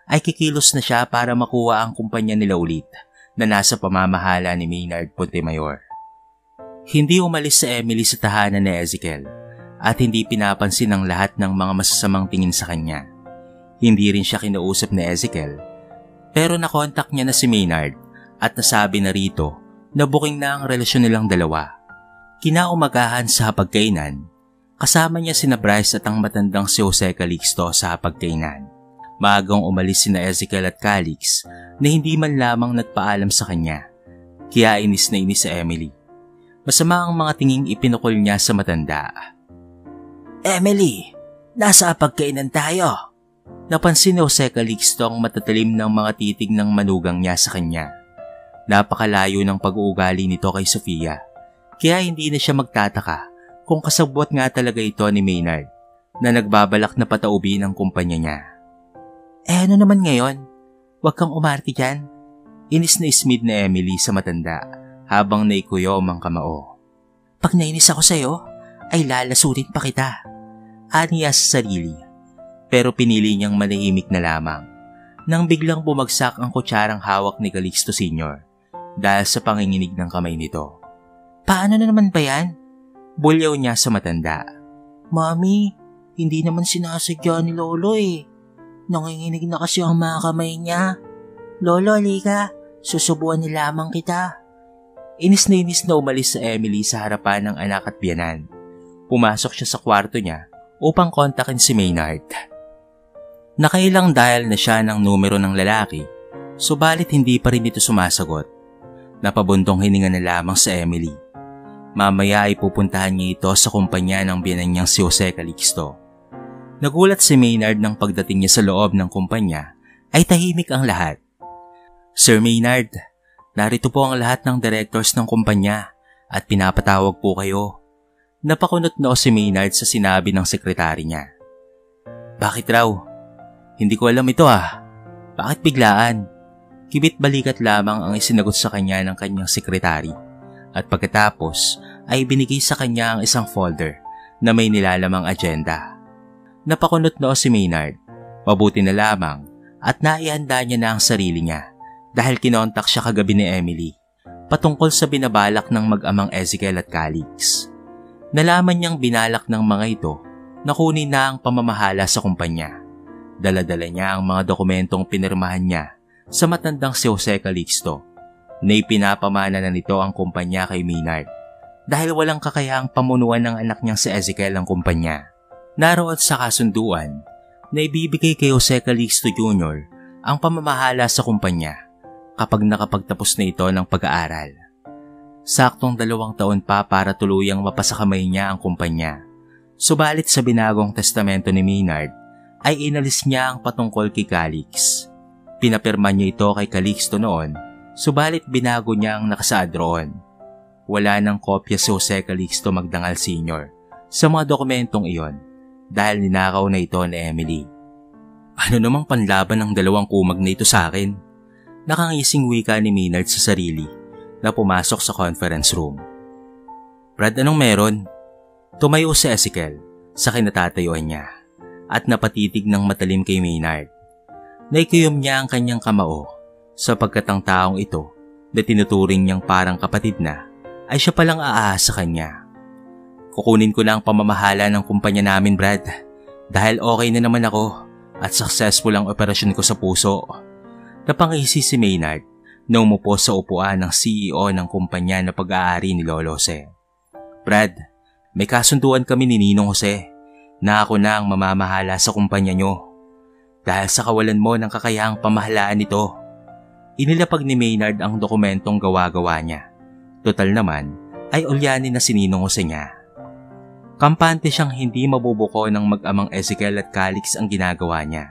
ay kikilos na siya para makuha ang kumpanya nila ulit na nasa pamamahala ni Maynard Montemayor. Hindi umalis sa Emily sa tahanan ni Ezekiel at hindi pinapansin ng lahat ng mga masasamang tingin sa kanya. Hindi rin siya kinausap ni Ezekiel pero nakontak niya na si Maynard at nasabi na rito na booking na ang relasyon nilang dalawa. Kinaumagahan sa hapagkainan, kasama niya sina Bryce at ang matandang si Jose Calixto sa hapagkainan. Maagang umalis sina Ezekiel at Calix na hindi man lamang nagpaalam sa kanya. Kaya inis na inis sa Emily. Masama ang mga tinging ipinukol niya sa matanda. Emily, nasa hapagkainan tayo. Napansin ni Jose Calixto ang matatalim ng mga titig ng manugang niya sa kanya. Napakalayo ng pag-uugali nito kay Sofia, kaya hindi na siya magtataka kung kasabwat nga talaga ito ni Maynard na nagbabalak na pataubin ang kumpanya niya. Ano naman ngayon? Huwag kang umarte dyan. Inis na ismid na Emily sa matanda habang naikuyom ang kamao. Pag nainis ako sa'yo, ay lalasutin pa kita. Aniya sa sarili, pero pinili niyang manahimik na lamang nang biglang bumagsak ang kutsarang hawak ni Calixto Sr. dahil sa panginginig ng kamay nito. Paano na naman ba yan? Bulyaw niya sa matanda. Mami, hindi naman sinasadya ni Lolo eh. Nanginginig na kasi ang mga kamay niya. Lolo, halika. Susubuan ni lamang kita. Inis na umalis sa Emily sa harapan ng anak at biyanan. Pumasok siya sa kwarto niya upang kontakin si Maynard. Nakailang dial na siya ng numero ng lalaki, subalit hindi pa rin ito sumasagot. Napabundong hininga na lamang sa Emily. Mamaya ay pupuntahan niya ito sa kumpanya ng biyanan niyang si Jose Calixto. Nagulat si Maynard nang pagdating niya sa loob ng kumpanya ay tahimik ang lahat. Sir Maynard, narito po ang lahat ng directors ng kumpanya at pinapatawag po kayo. Napakunot na si Maynard sa sinabi ng sekretary niya. Bakit raw? Hindi ko alam ito ah. Bakit biglaan? Kibit balikat lamang ang isinagot sa kanya ng kanyang sekretary at pagkatapos ay binigay sa kanya ang isang folder na may nilalamang agenda. Napakunot na si Maynard. Mabuti na lamang at naihanda niya na ang sarili niya dahil kinontak siya kagabi ni Emily patungkol sa binabalak ng mag-amang Ezekiel at Calix. Nalaman niyang binalak ng mga ito na kunin na ang pamamahala sa kumpanya. Dala-dala niya ang mga dokumentong pinirmahan niya sa matandang si Jose Calixto na ipinapamana na nito ang kumpanya kay Maynard dahil walang kakayahang pamunuan ng anak niyang si Ezekiel ang kumpanya. Naroon sa kasunduan na ibibigay kay Jose Calixto Jr. ang pamamahala sa kumpanya kapag nakapagtapos na ito ng pag-aaral. Saktong 2 taon pa para tuluyang mapasakamay niya ang kumpanya. Subalit sa binagong testamento ni Maynard ay inalis niya ang patungkol kay Calix. Pinapirma niya ito kay Calixto noon, subalit binago niya ang nakasaad roon. Wala ng kopya si Jose Calixto Magdangal Sr. sa mga dokumentong iyon dahil ninakaw na ito ni Emily. Ano namang panlaban ng 2 kumag na ito sa akin? Nakangising wika ni Maynard sa sarili na pumasok sa conference room. Brad, anong meron? Tumayo si Ezekiel sa kinatatayuan niya at napatitig ng matalim kay Maynard. Naikiyom niya ang kanyang kamao sapagkat ang taong ito na tinuturing niyang parang kapatid na ay siya palang aahas sa kanya. Kukunin ko na ang pamamahala ng kumpanya namin, Brad, dahil okay na naman ako at successful ang operasyon ko sa puso. Napangisi si Maynard na umupo sa upuan ng CEO ng kumpanya na pag-aari ni Lolo Jose. Brad, may kasunduan kami ni Ninong Jose na ako na ang mamamahala sa kumpanya nyo. Dahil sa kawalan mo ng kakayahang pamahalaan nito, inilapag ni Maynard ang dokumentong gawa-gawa niya. Total naman ay ulyanin na si Ninong Jose niya. Kampante siyang hindi mabubuko ng mag-amang Ezekiel at Calix ang ginagawa niya.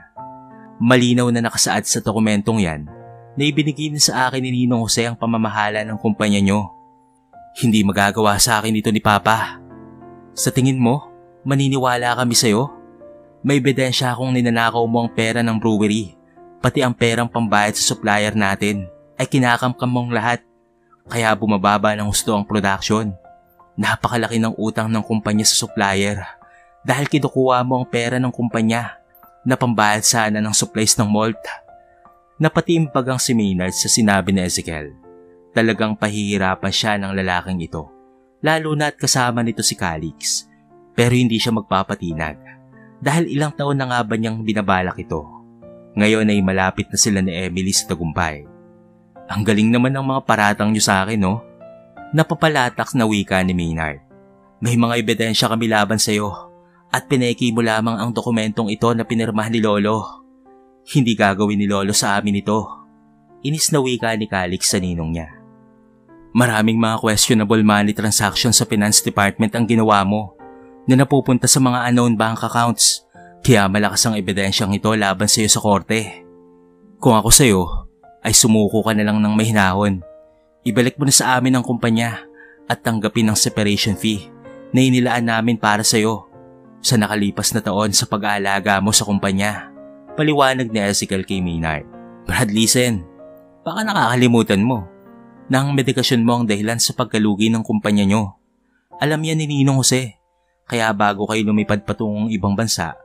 Malinaw na nakasaad sa dokumentong yan na ibinigay sa akin ni Ninong Jose ang pamamahala ng kumpanya nyo. Hindi magagawa sa akin ito ni Papa. Sa tingin mo, maniniwala kami sa'yo? May ebidensya akong ninanakaw mo ang pera ng brewery, pati ang perang pambayad sa supplier natin ay kinakamkam mong lahat. Kaya bumababa ng husto ang production. Napakalaki ng utang ng kumpanya sa supplier dahil kinukuha mo ang pera ng kumpanya na pambayad sana ng supplies ng malt. Napatiimpag ang si Maynard sa sinabi ni Ezekiel. Talagang pahihirapan siya ng lalaking ito, lalo na at kasama nito si Calix. Pero hindi siya magpapatinag dahil ilang taon na nga ba niyang binabalak ito. Ngayon ay malapit na sila ni Emily sa tagumpay. Ang galing naman ng mga paratang niyo sa akin, no? Napapalatak na wika ni Maynard. May mga ebidensya kami laban sa iyo at pineki mo lamang ang dokumentong ito na pinirmahan ni Lolo. Hindi gagawin ni Lolo sa amin ito. Inis na wika ni Calix sa ninong niya. Maraming mga questionable money transactions sa finance department ang ginawa mo na napupunta sa mga unknown bank accounts Kaya malakas ang ebidensyang ito laban sa iyo sa korte. Kung ako sa iyo, ay sumuko ka na lang ng mahinahon. Ibalik mo na sa amin ang kumpanya at tanggapin ang separation fee na inilaan namin para sa iyo sa nakalipas na taon sa pag-aalaga mo sa kumpanya. Paliwanag ni Ezekiel kay Maynard. Brad, listen. Baka nakakalimutan mo na ang medikasyon mo ang dahilan sa pagkalugi ng kumpanya nyo. Alam yan ni Ninong Jose. Kaya bago kayo lumipad patungong ibang bansa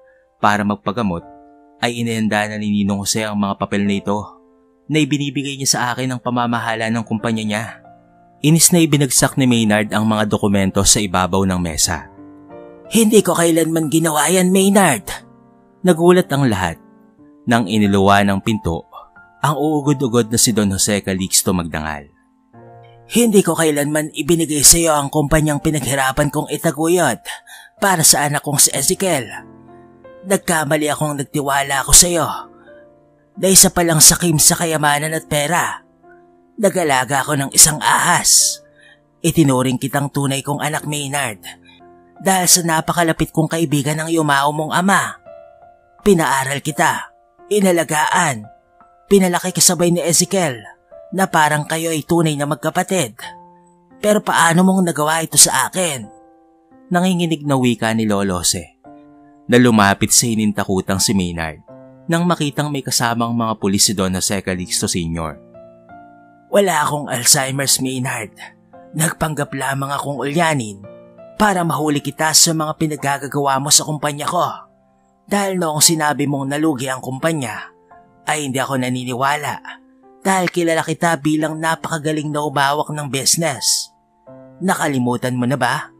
para magpagamot, ay inihanda na ni Ninong Jose ang mga papel na ito na ibinibigay niya sa akin ng pamamahala ng kumpanya niya. Inis na ibinagsak ni Maynard ang mga dokumento sa ibabaw ng mesa. Hindi ko kailanman ginawa yan, Maynard. Nagulat ang lahat nang iniluwa ng pinto ang uugod-ugod na si Don Jose Calixto Magdangal. Hindi ko kailanman ibinigay sa iyo ang kumpanyang pinaghirapan kong itaguyod para sa anak kong si Ezekiel. Nagkamali akong nagtiwala ako sa iyo. Na isa palang sakim sa kayamanan at pera. Nag-alaga ako ng isang ahas. Itinuring kitang tunay kong anak, Maynard, dahil sa napakalapit kong kaibigan ng yumao mong ama. Pinaaral kita, inalagaan, pinalaki kasabay ni Ezekiel na parang kayo ay tunay na magkapatid. Pero paano mong nagawa ito sa akin? Nanginginig na wika ni Lolo Jose na lumapit sa hinintakutang si Maynard nang makitang may kasamang mga pulis si Don Jose Calixto Sr. Wala akong Alzheimer's, Maynard. Nagpanggap lamang akong ulyanin para mahuli kita sa mga pinagagagawa mo sa kumpanya ko. Dahil noong sinabi mong nalugi ang kumpanya, ay hindi ako naniniwala dahil kilala kita bilang napakagaling na ubawak ng business. Nakalimutan mo na ba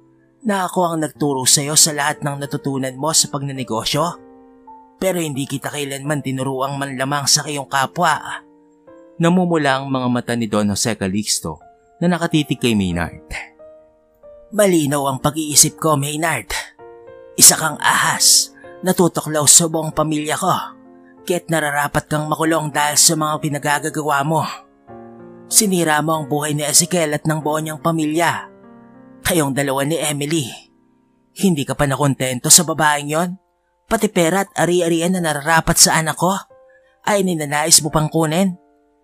na ako ang nagturo sa iyo sa lahat ng natutunan mo sa pagnenegosyo? Pero hindi kita kailanman tinuruang manlamang sa iyong kapwa. Namumula ang mga mata ni Don Jose Calixto na nakatitig kay Maynard. Malinaw ang pag-iisip ko, Maynard. Isa kang ahas, natutuklaw sa buong pamilya ko. Kaya't nararapat kang makulong dahil sa mga pinagagagawa mo. Sinira mo ang buhay ni Ezekiel at ng buo niyang pamilya. Kayong dalawa ni Emily. Hindi ka pa nakontento sa babaeng yon? Pati pera at ari-arian na nararapat sa anak ko ay ninanais mo pang kunin?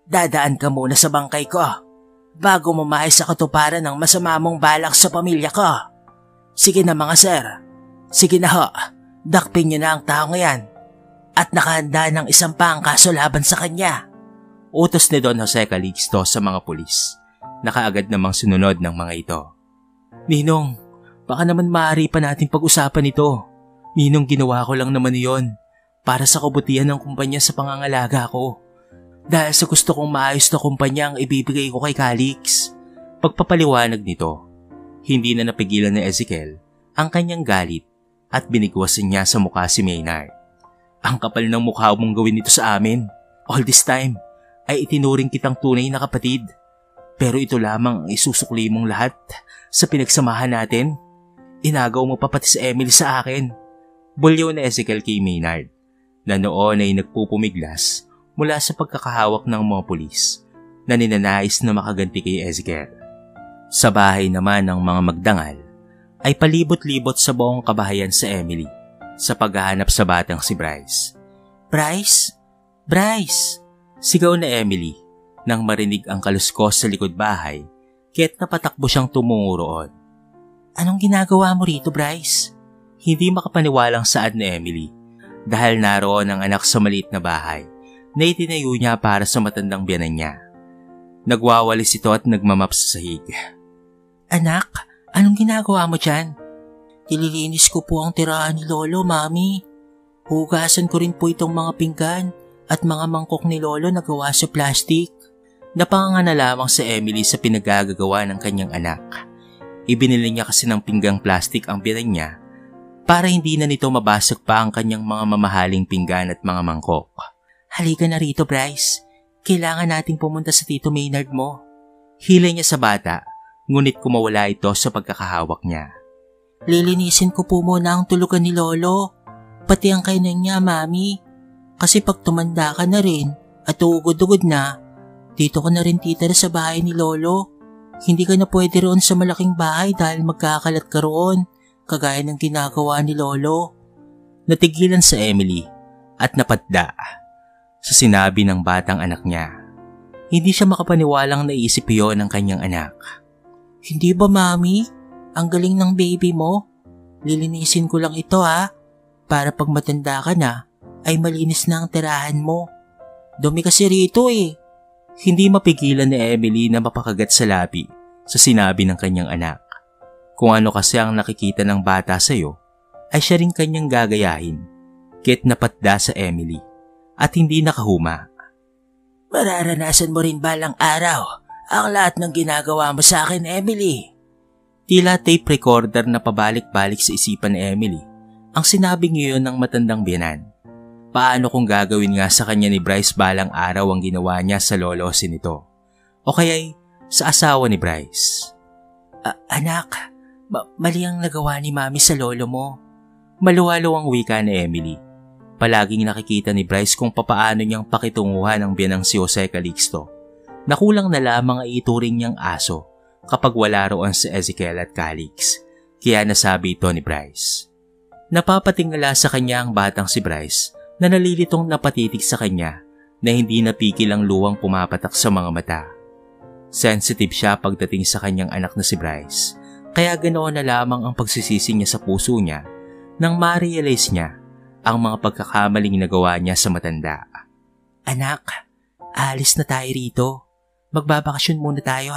Dadaan ka muna sa bangkay ko bago mamahay sa katuparan ng masama mong balak sa pamilya ko. Sige na mga sir. Sige na ho. Dakpin niyo na ang tao ngayon. At nakahanda ng isang pang kaso laban sa kanya. Utos ni Don Jose Calixto sa mga pulis. Nakaagad namang sinunod ng mga ito. Ninong, baka naman maaari pa natin pag-usapan ito. Ninong, ginawa ko lang naman iyon para sa kabutihan ng kumpanya sa pangangalaga ko. Dahil sa gusto kong maayos na kumpanya ang ibibigay ko kay Calix. Pagpapaliwanag nito, hindi na napigilan ni Ezekiel ang kanyang galit at binigwasan niya sa mukha si Maynard. Ang kapal ng mukha mong gawin ito sa amin. All this time ay itinuring kitang tunay na kapatid. Pero ito lamang ang isusukli mong lahat sa pinagsamahan natin. Inagaw mo pa pati si Emily sa akin. Bulyo na Ezekiel kay Maynard na noon ay nagpupumiglas mula sa pagkakahawak ng mga pulis na ninanais na makaganti kay Ezekiel. Sa bahay naman ng mga Magdangal ay palibot-libot sa buong kabahayan sa Emily sa paghahanap sa batang si Bryce. Bryce? Bryce! Sigaw na Emily nang marinig ang kaluskos sa likod bahay kaya't napatakbo siyang tumungo roon. Anong ginagawa mo rito, Bryce? Hindi makapaniwalang saad ni Emily dahil naroon ang anak sa maliit na bahay na itinayo niya para sa matandang biyanan niya. Nagwawalis ito at nagmamap sa sahig. Anak, anong ginagawa mo dyan? Nililinis ko po ang tirahan ni Lolo, Mami. Hugasan ko rin po itong mga pinggan at mga mangkok ni Lolo na gawa sa plastic. Napanganga na lamang si Emily sa pinagagagawa ng kanyang anak. Ibinili niya kasi ng pinggang plastic ang biyanan niya para hindi na nito mabasag pa ang kanyang mga mamahaling pinggan at mga mangkok. Halika na rito, Bryce. Kailangan nating pumunta sa Tito Maynard mo. Hila niya sa bata, ngunit kumawala ito sa pagkakahawak niya. Lilinisin ko po muna ang tulugan ni Lolo, pati ang kainan niya, Mami. Kasi pag tumanda ka na rin at uugod-ugod na, dito ka na rin titira sa bahay ni Lolo. Hindi ka na pwede roon sa malaking bahay dahil magkakalat ka roon, kagaya ng ginagawa ni Lolo. Natigilan sa Emily at napadda sa sinabi ng batang anak niya. Hindi siya makapaniwalang naisip yun ng kanyang anak. Hindi ba, Mami? Ang galing ng baby mo. Lilinisin ko lang ito para pag matanda ka na ay malinis na ang tirahan mo. Dumi kasi rito eh. Hindi mapigilan ni Emily na mapakagat sa labi sa sinabi ng kanyang anak. Kung ano kasi ang nakikita ng bata sa iyo, ay siya rin kanyang gagayahin. Kaya't napatda sa Emily at hindi nakahuma. Mararanasan mo rin balang araw ang lahat ng ginagawa mo sa akin, Emily. Tila tape recorder na pabalik-balik sa isipan ni Emily ang sinabing iyon ng matandang biyanan. Paano kung gagawin nga sa kanya ni Bryce balang araw ang ginawa niya sa lolosin nito? O kaya'y sa asawa ni Bryce? Anak, mali ang nagawa ni Mami sa lolo mo. Maluwalo ang wika ni Emily. Palaging nakikita ni Bryce kung papaano niyang pakitunguhan ang biyanang si Jose Calixto. Nakulang na lamang ay ituring niyang aso kapag wala roon si Ezekiel at Calix. Kaya nasabi ito ni Bryce. Napapatingala sa kanya ang batang si Bryce na nalilitong napatitig sa kanya na hindi napigil ang luwang pumapatak sa mga mata. Sensitive siya pagdating sa kanyang anak na si Bryce, kaya ganoon na lamang ang pagsisisi niya sa puso niya nang ma-realize niya ang mga pagkakamaling nagawa niya sa matanda. Anak, alis na tayo rito. Magbabakasyon muna tayo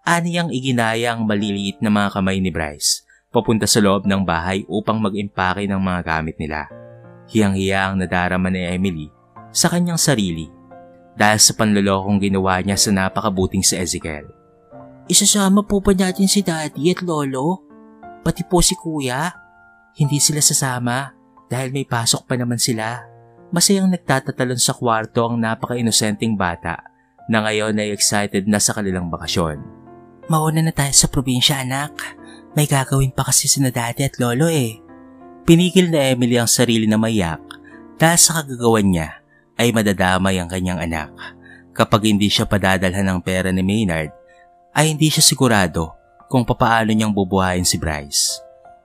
Aniyang iginaya ang maliliit na mga kamay ni Bryce papunta sa loob ng bahay upang mag-impake ng mga gamit nila. Hiyang-hiya ang nadarama ni Emily sa kanyang sarili dahil sa panlolokong ginawa niya sa napakabuting si Ezekiel. Isasama po ba natin si Daddy at Lolo? Pati po si Kuya? Hindi sila sasama dahil may pasok pa naman sila. Masayang nagtatatalon sa kwarto ang napaka-inosenteng bata na ngayon ay excited na sa kanilang bakasyon. Mauna na tayo sa probinsya, anak. May gagawin pa kasi sina Daddy at Lolo eh. Pinigil na Emily ang sarili na maiyak dahil sa kagagawan niya ay madadamay ang kanyang anak. Kapag hindi siya padadalhan ng pera ni Maynard, ay hindi siya sigurado kung papaano niyang bubuhayin si Bryce.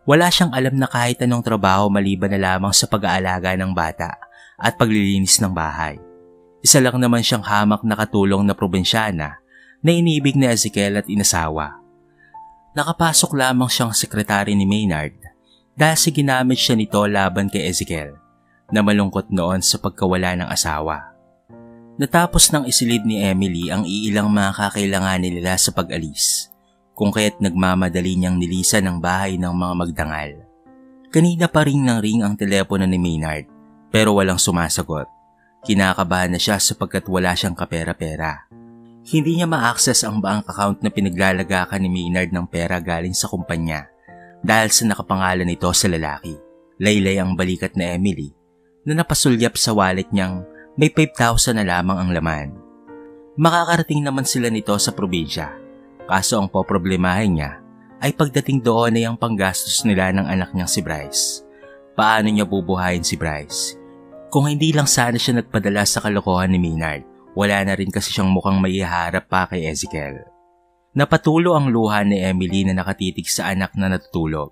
Wala siyang alam na kahit anong trabaho maliban na lamang sa pag-aalaga ng bata at paglilinis ng bahay. Isa lang naman siyang hamak na katulong na probinsyana na inibig ni Ezekiel at inasawa. Nakapasok lamang siyang sekretary ni Maynard dahil sa ginamit siya nito laban kay Ezekiel na malungkot noon sa pagkawala ng asawa. Natapos nang isilid ni Emily ang iilang mga kakailanganin nila sa pag-alis, kung kaya't nagmamadali niyang nilisan ang bahay ng mga magdangal. Kanina pa ring nang ring ang telepono ni Maynard pero walang sumasagot. Kinakabahan na siya sapagkat wala siyang kapera-pera. Hindi niya ma-access ang bank account na pinaglalagakan ni Maynard ng pera galing sa kumpanya dahil sa nakapangalan nito sa lalaki. Laylay ang balikat na Emily na napasulyap sa wallet niyang may 5,000 na lamang ang laman. Makakarating naman sila nito sa probinsya. Kaso ang poproblemahin niya ay pagdating doon ay ang panggastos nila ng anak niyang si Bryce. Paano niya bubuhayin si Bryce? Kung hindi lang sana siya nagpadala sa kalokohan ni Maynard, wala na rin kasi siyang mukhang maiharap pa kay Ezekiel. Napatulo ang luha ni Emily na nakatitig sa anak na natutulog.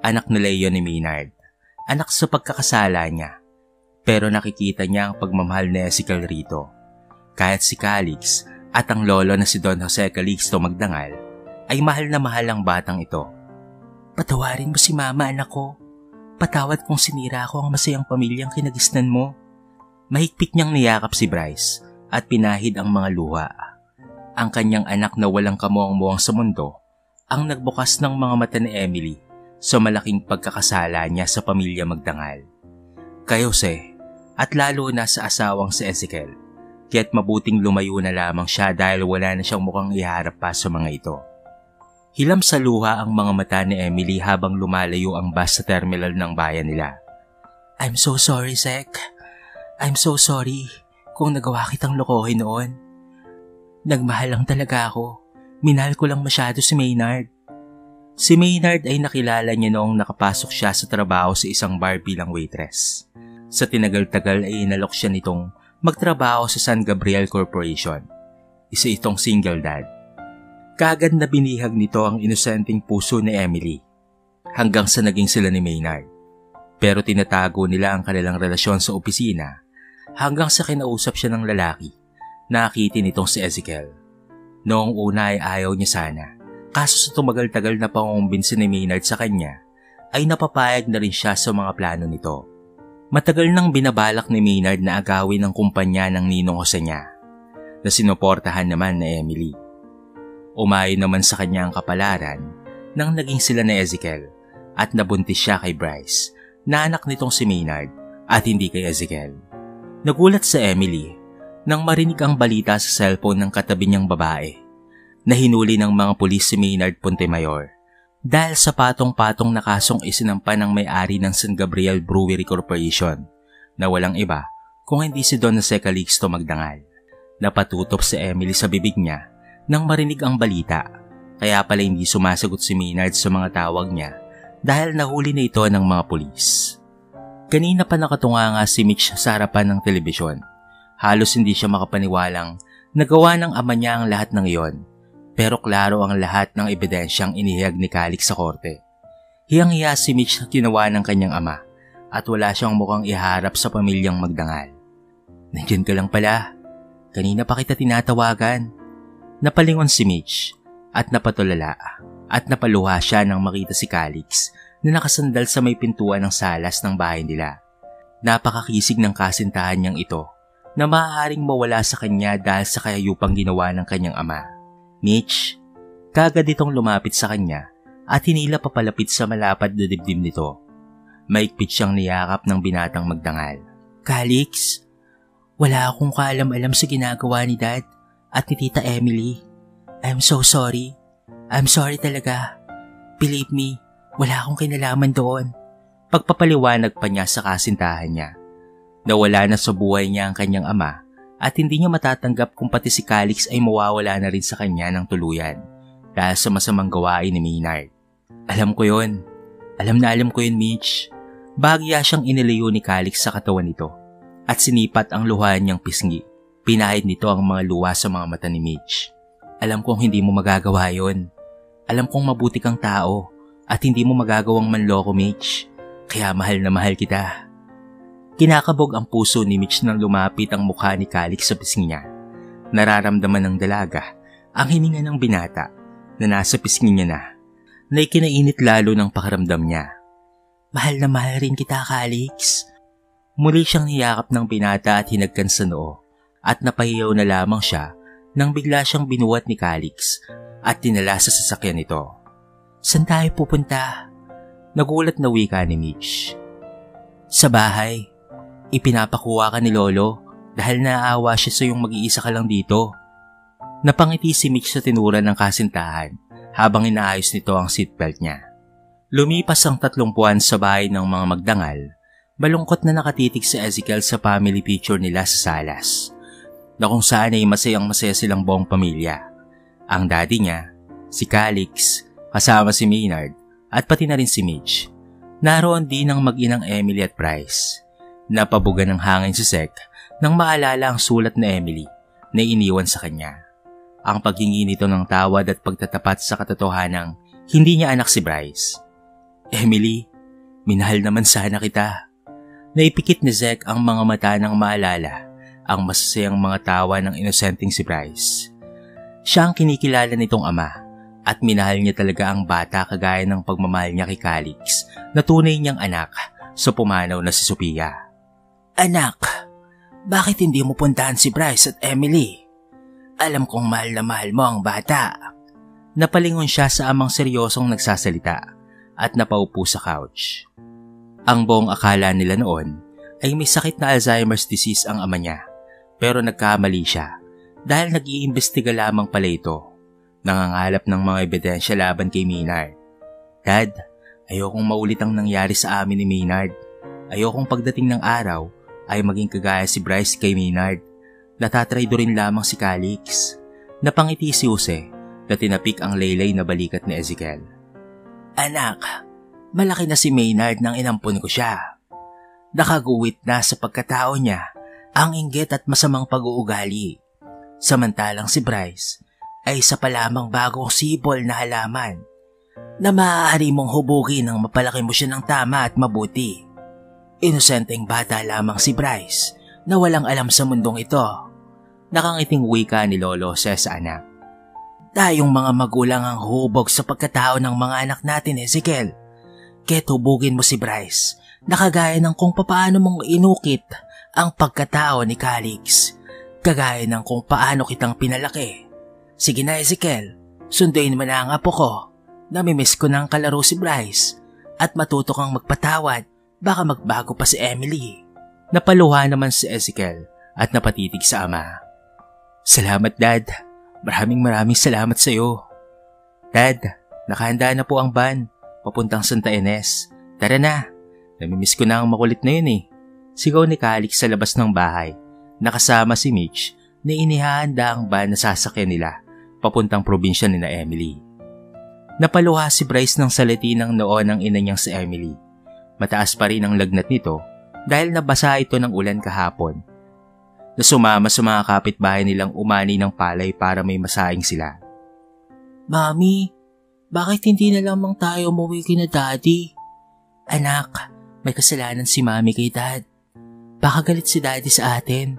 Anak nila iyon ni Maynard. Anak sa pagkakasala niya. Pero nakikita niya ang pagmamahal ni Ezekiel rito. Kahit si Calix at ang lolo na si Don Jose Calixto Magdangal ay mahal na mahal ang batang ito. Patawarin mo si Mama, anak ko. Patawad kung sinira ko ang masayang pamilyang kinagisnan mo. Mahigpit niyang niyakap si Bryce at pinahid ang mga luha. Ang kanyang anak na walang kamuang-muang sa mundo ang nagbukas ng mga mata ni Emily sa malaking pagkakasala niya sa pamilya Magdangal. Kay Jose at lalo na sa asawang si Ezekiel, kaya't mabuting lumayo na lamang siya dahil wala na siyang mukhang iharap pa sa mga ito. Hilam sa luha ang mga mata ni Emily habang lumalayo ang bus sa terminal ng bayan nila. I'm so sorry, Zek. I'm so sorry kung nagawa kitang lokohin noon. Nagmahal lang talaga ako. Minahal ko lang masyado si Maynard. Si Maynard ay nakilala niya noong nakapasok siya sa trabaho sa isang bar bilang waitress. Sa tinagal-tagal ay inalok siya nitong magtrabaho sa San Gabriel Corporation. Isa itong single dad. Kaagad na binihag nito ang inosenteng puso ni Emily hanggang sa naging sila ni Maynard. Pero tinatago nila ang kanilang relasyon sa opisina hanggang sa kinausap siya ng lalaki na akitin itong si Ezekiel. Noong una ay ayaw niya sana, kaso sa tumagal-tagal na pangungumbinsi ni Maynard sa kanya, ay napapayag na rin siya sa mga plano nito. Matagal nang binabalak ni Maynard na agawin ang kumpanya ng ninong Jose niya, na sinuportahan naman na Emily. Umayon naman sa kanya ang kapalaran nang naging sila ni Ezekiel at nabuntis siya kay Bryce, na anak nitong si Maynard at hindi kay Ezekiel. Nagulat sa Emily nang marinig ang balita sa cellphone ng katabi niyang babae na hinuli ng mga pulis si Maynard Puntemayor dahil sa patong-patong na kasong isinampa ng may-ari ng San Gabriel Brewery Corporation na walang iba kung hindi si Don Jose Calixto Magdangal. Napatutop si Emily sa bibig niya nang marinig ang balita, kaya pala hindi sumasagot si Maynard sa mga tawag niya dahil nahuli na ito ng mga pulis. Kanina pa nakatunga nga si Mitch sa harapan ng telebisyon. Halos hindi siya makapaniwalang nagawa ng ama niya ang lahat ng iyon, pero klaro ang lahat ng ebidensyang inihayag ni Calix sa korte. Hiyang-hiya si Mitch sa ginawa ng kanyang ama at wala siyang mukhang iharap sa pamilyang Magdangal. Nandiyan ka lang pala. Kanina pa kita tinatawagan. Napalingon si Mitch at napatulala at napaluha siya nang makita si Calix na nakasandal sa may pintuan ng salas ng bahay nila. Napakakisig ng kasintahan niyang ito na maaaring mawala sa kanya dahil sa kayayupang ginawa ng kanyang ama. Mitch, kagad itong lumapit sa kanya at hinila papalapit sa malapad na dibdib nito. Maigpit siyang niyakap ng binatang Magdangal. Calix, wala akong kaalam-alam sa ginagawa ni Dad at ni Tita Emily. I'm so sorry. I'm sorry talaga. Believe me, wala akong kinalaman doon. Pagpapaliwanag pa niya sa kasintahan niya. Nawala na sa buhay niya ang kanyang ama at hindi niya matatanggap kung pati si Calix ay mawawala na rin sa kanya ng tuluyan dahil sa masamang gawain ni Maynard. Alam ko yun. Alam ko yun, Mitch. Bahagya siyang inilayo ni Calix sa katawan nito at sinipat ang luhaan niyang pisngi. Pinahid nito ang mga luha sa mga mata ni Mitch. Alam kong hindi mo magagawa yun. Alam kong mabuti kang tao at hindi mo magagawang manloko, Mitch. Kaya mahal na mahal kita. Kinakabog ang puso ni Mitch nang lumapit ang mukha ni Calix sa pisngi niya. Nararamdaman ng dalaga ang hininga ng binata na nasa pisngi niya na ikinainit lalo ng pakiramdam niya. Mahal na mahal rin kita, Calix. Muli siyang niyakap ng binata at hinagkan sa noo at napahiyaw na lamang siya nang bigla siyang binuhat ni Calix at dinala sa sasakyan nito. Saan tayo pupunta? Nagulat na wika ni Mitch. Sa bahay. Ipinapakuha ka ni Lolo dahil naaawa siya sa iyong mag-iisa ka lang dito. Napangiti si Mitch sa tinuran ng kasintahan habang inaayos nito ang seatbelt niya. Lumipas ang 3 buwan sa bahay ng mga Magdangal, malungkot na nakatitig si Ezekiel sa family picture nila sa salas, na kung saan ay masayang-masaya silang buong pamilya. Ang daddy niya, si Calix, kasama si Maynard at pati na rin si Mitch. Naroon din ang mag-inang Emily at Bryce. Napabuga ng hangin si Sek nang maalala ang sulat na Emily na iniwan sa kanya. Ang paghingi nito ng tawad at pagtatapat sa katotohanang hindi niya anak si Bryce. Emily, minahal naman sana kita. Naipikit ni Zek ang mga mata nang maalala ang masasayang mga tawa ng inosenteng si Bryce. Siya ang kinikilala nitong ama at minahal niya talaga ang bata kagaya ng pagmamahal niya kay Calix na tunay niyang anak sa pumanaw na si Sophia. Anak, bakit hindi mo puntahan si Bryce at Emily? Alam kong mahal na mahal mo ang bata. Napalingon siya sa amang seryosong nagsasalita at napaupo sa couch. Ang buong akala nila noon ay may sakit na Alzheimer's disease ang ama niya, pero nagkamali siya dahil nag-iimbestiga lamang pala ito. Nangangalap ng mga ebidensya laban kay Maynard. Dad, ayokong maulit ang nangyari sa amin ni Maynard. Ayokong pagdating ng araw ay maging kagaya si Bryce kay Maynard. Natatraydo rin lamang si Calix. Napangiti si Jose na tinapik ang laylay na balikat ni Ezekiel. Anak, malaki na si Maynard nang inampun ko siya. Nakaguwit na sa pagkatao niya ang inggit at masamang pag-uugali. Samantalang si Bryce ay isa pa lamang bagong sibol na halaman na maaari mong hubugin nang mapalaki mo siya ng tama at mabuti. Inosenteng bata lamang si Bryce na walang alam sa mundong ito. Nakangiting wika ni Lolo Jose sa anak. Tayong mga magulang ang hubog sa pagkatao ng mga anak natin, Ezekiel. Kaya't hubugin mo si Bryce na kagaya ng kung paano mong inukit ang pagkatao ni Calix. Kagaya ng kung paano kitang pinalaki. Sige na, Ezekiel, sunduin mo na ang apo ko. Namimiss ko na ang kalaro si Bryce at matuto kang magpatawad, baka magbago pa si Emily. Napaluha naman si Ezekiel at napatitig sa ama. Salamat, Dad. Maraming salamat sa iyo. Dad, nakahanda na po ang van papuntang Santa Ines. Tara na. Namimiss ko na ang makulit na yun eh. Sigaw ni Calix sa labas ng bahay. Nakasama si Mitch na inihahanda ang van na sasakyan nila papuntang probinsya ni na Emily. Napaluha si Bryce ng saliti ng noon ng ina niyang si Emily. Mataas pa rin ang lagnat nito dahil nabasa ito ng ulan kahapon. Na sumama sa mga kapitbahay nilang umani ng palay para may masaing sila. Mami, bakit hindi na lamang tayo umuwi kina Daddy? Anak, may kasalanan si Mami kay Dad. Baka galit si Daddy sa atin.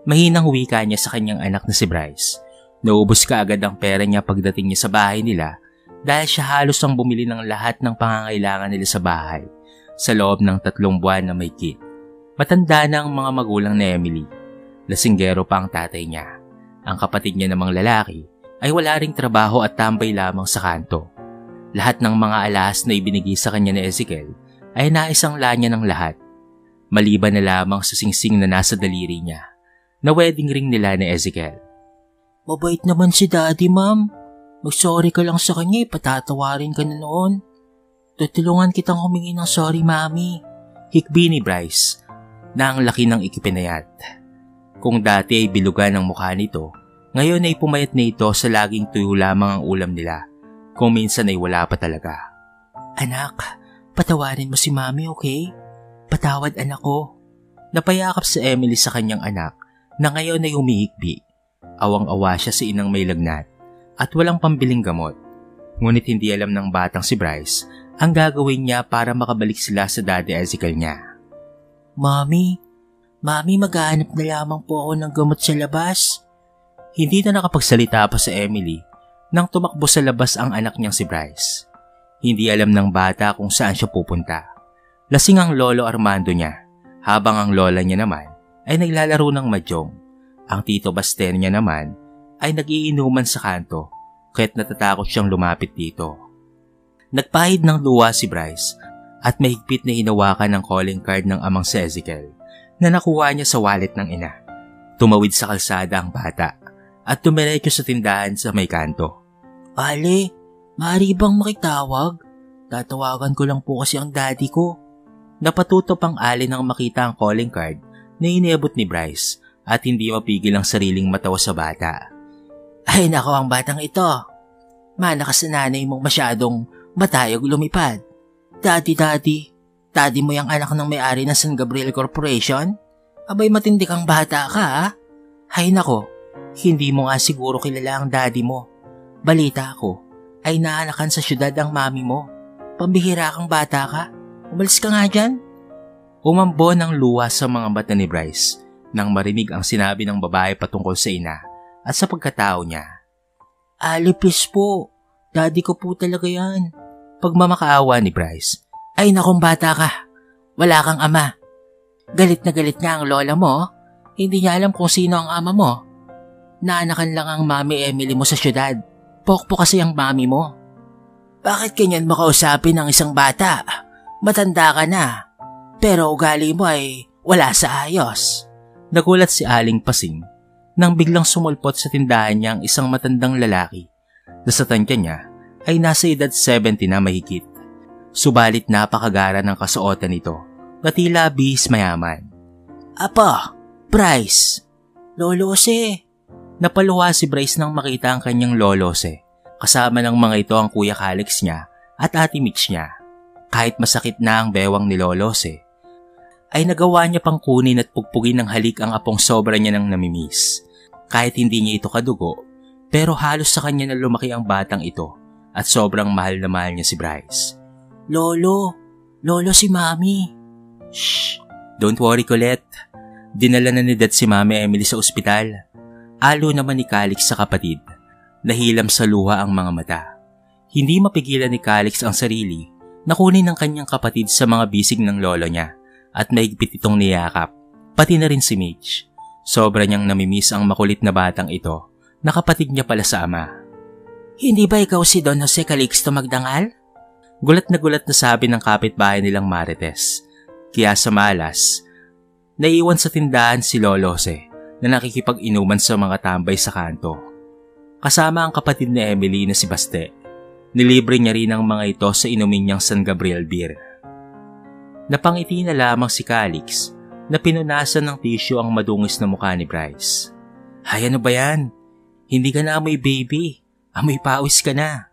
Mahinang wika niya sa kanyang anak na si Bryce. Naubos ka agad ang pera niya pagdating niya sa bahay nila dahil siya halos ang bumili ng lahat ng pangangailangan nila sa bahay sa loob ng 3 buwan na may kit. Matanda na ang mga magulang ni Emily. Lasinggero pa ang tatay niya. Ang kapatid niya namang lalaki ay wala ring trabaho at tambay lamang sa kanto. Lahat ng mga alahas na ibinigay sa kanya ni Ezekiel ay naisangla niya ng lahat. Maliban na lamang sa singsing na nasa daliri niya na wedding ring nila ni Ezekiel. Mabait naman si Daddy, Ma'am. Mag-sorry ka lang sa kanya, patatawarin ka na noon. Tutulungan kitang humingi ng sorry, Mami. Hikbi ni Bryce na ang laki ng ikipinayat. Kung dati ay bilugan ang mukha nito, ngayon ay pumayat na ito sa laging tuyo lamang ang ulam nila, kung minsan ay wala pa talaga. Anak, patawarin mo si Mami, okay? Patawad, anak ko. Napayakap si Emily sa kanyang anak na ngayon ay humihikbi. Awang-awa siya sa inang may lagnat at walang pambiling gamot. Ngunit hindi alam ng batang si Bryce ang gagawin niya para makabalik sila sa Daddy Ezekiel niya. Mami, maghahanap na lamang po ako ng gamot sa labas. Hindi na nakapagsalita pa si Emily nang tumakbo sa labas ang anak niyang si Bryce. Hindi alam ng bata kung saan siya pupunta. Lasing ang lolo Armando niya, habang ang lola niya naman ay naglalaro ng mahjong. Ang tito Baster niya naman ay nagiinuman sa kanto, kaya't natatakot siyang lumapit dito. Nagpahid ng luwa si Bryce at mahigpit na hinawakan ng calling card ng amang si Ezekiel na nakuha niya sa wallet ng ina. Tumawid sa kalsada ang bata at tumiretso sa tindahan sa may kanto. Ale, maaari bang makitawag? Tatawagan ko lang po kasi ang daddy ko. Napatutop ang Ali nang makita ang calling card na iniabot ni Bryce at hindi mapigil ang sariling matawa sa bata. Ay nako, ang batang ito. Mana ka sa nanay mong masyadong matayog lumipad. Daddy mo yung anak ng may-ari ng San Gabriel Corporation? Abay matindi kang bata ka, ha? Hay nako, hindi mo nga siguro kilala ang daddy mo. Balita ko, ay naanakan sa syudad ang mami mo. Pambihira kang bata ka. Umalis ka nga dyan. Umambo ng luha sa mga mata ni Bryce nang marinig ang sinabi ng babae patungkol sa ina at sa pagkatao niya. Alipis po, daddy ko po talaga yan. Pagmamakaawa ni Bryce. Ay nakong bata ka, wala kang ama. Galit na galit nga ang lola mo, hindi niya alam kung sino ang ama mo. Naanakan lang ang mami Emily mo sa syudad, pokpo kasi ang mami mo. Bakit ganyan makausapin ng isang bata? Matanda ka na, pero ugali mo ay wala sa ayos. Nagulat si Aling Pasing nang biglang sumulpot sa tindahan niya ang isang matandang lalaki na sa tansya niya ay nasa edad 70 na mahigit. Subalit napakagara ng kasuotan nito na tila bihis mayaman. Apa, Bryce, Lolo Jose. Napaluha si Bryce nang makita ang kanyang Lolo Jose. Kasama ng mga ito ang Kuya Calix niya at Ate Mitch niya. Kahit masakit na ang bewang ni Lolo Jose, ay nagawa niya pang kunin at pugpugin ng halik ang apong sobra niya nang namimiss. Kahit hindi niya ito kadugo, pero halos sa kanya na lumaki ang batang ito at sobrang mahal na mahal niya si Bryce. Lolo si Mami. Shh, Don't worry, Colette. Dinala na ni Dad si Mami Emily sa ospital. Alo naman ni Calix sa kapatid. Nahilam sa luha ang mga mata. Hindi mapigilan ni Calix ang sarili na kunin ng kanyang kapatid sa mga bisig ng lolo niya at mahigpit itong niyakap. Pati na rin si Mitch. Sobra niyang namimiss ang makulit na batang ito na kapatid niya pala sa ama. Hindi ba ikaw si Don Jose Calixto Magdangal? Gulat na sabi ng kapitbahay nilang Marites. Kaya sa malas, naiwan sa tindahan si Lolo Jose na nakikipag-inuman sa mga tambay sa kanto. Kasama ang kapatid ni Emily na si Baste. Nilibre niya rin ang mga ito sa inumin niyang San Gabriel beer. Napangiti na lamang si Calix na pinunasan ng tissue ang madungis na mukha ni Bryce. Ay, ano ba yan? Hindi ka na amoy baby. Amoy pawis ka na.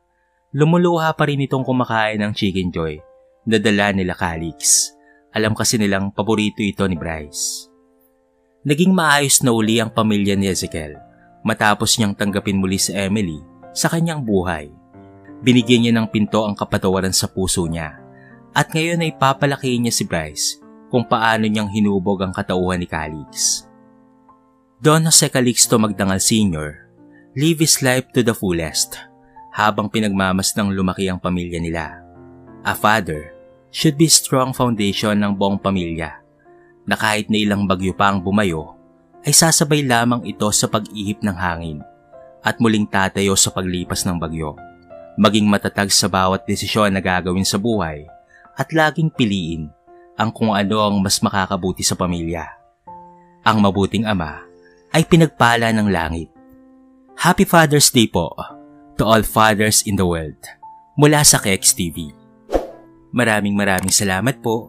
Lumuluha pa rin itong kumakain ng Chicken Joy na dala nila Calix. Alam kasi nilang paborito ito ni Bryce. Naging maayos na uli ang pamilya ni Ezekiel matapos niyang tanggapin muli si Emily sa kanyang buhay. Binigyan niya ng pinto ang kapatawaran sa puso niya at ngayon ay papalaki niya si Bryce kung paano niyang hinubog ang katauhan ni Calix. Don Jose Calixto Magdangal Sr. live his life to the fullest habang pinagmamasdang lumaki ang pamilya nila. A father should be strong foundation ng buong pamilya na kahit na ilang bagyo pa ang bumayo ay sasabay lamang ito sa pag-ihip ng hangin at muling tatayo sa paglipas ng bagyo. Maging matatag sa bawat desisyon na gagawin sa buhay at laging piliin ang kung ano ang mas makakabuti sa pamilya. Ang mabuting ama ay pinagpala ng langit. Happy Father's Day po to all fathers in the world mula sa KXTV. Maraming salamat po.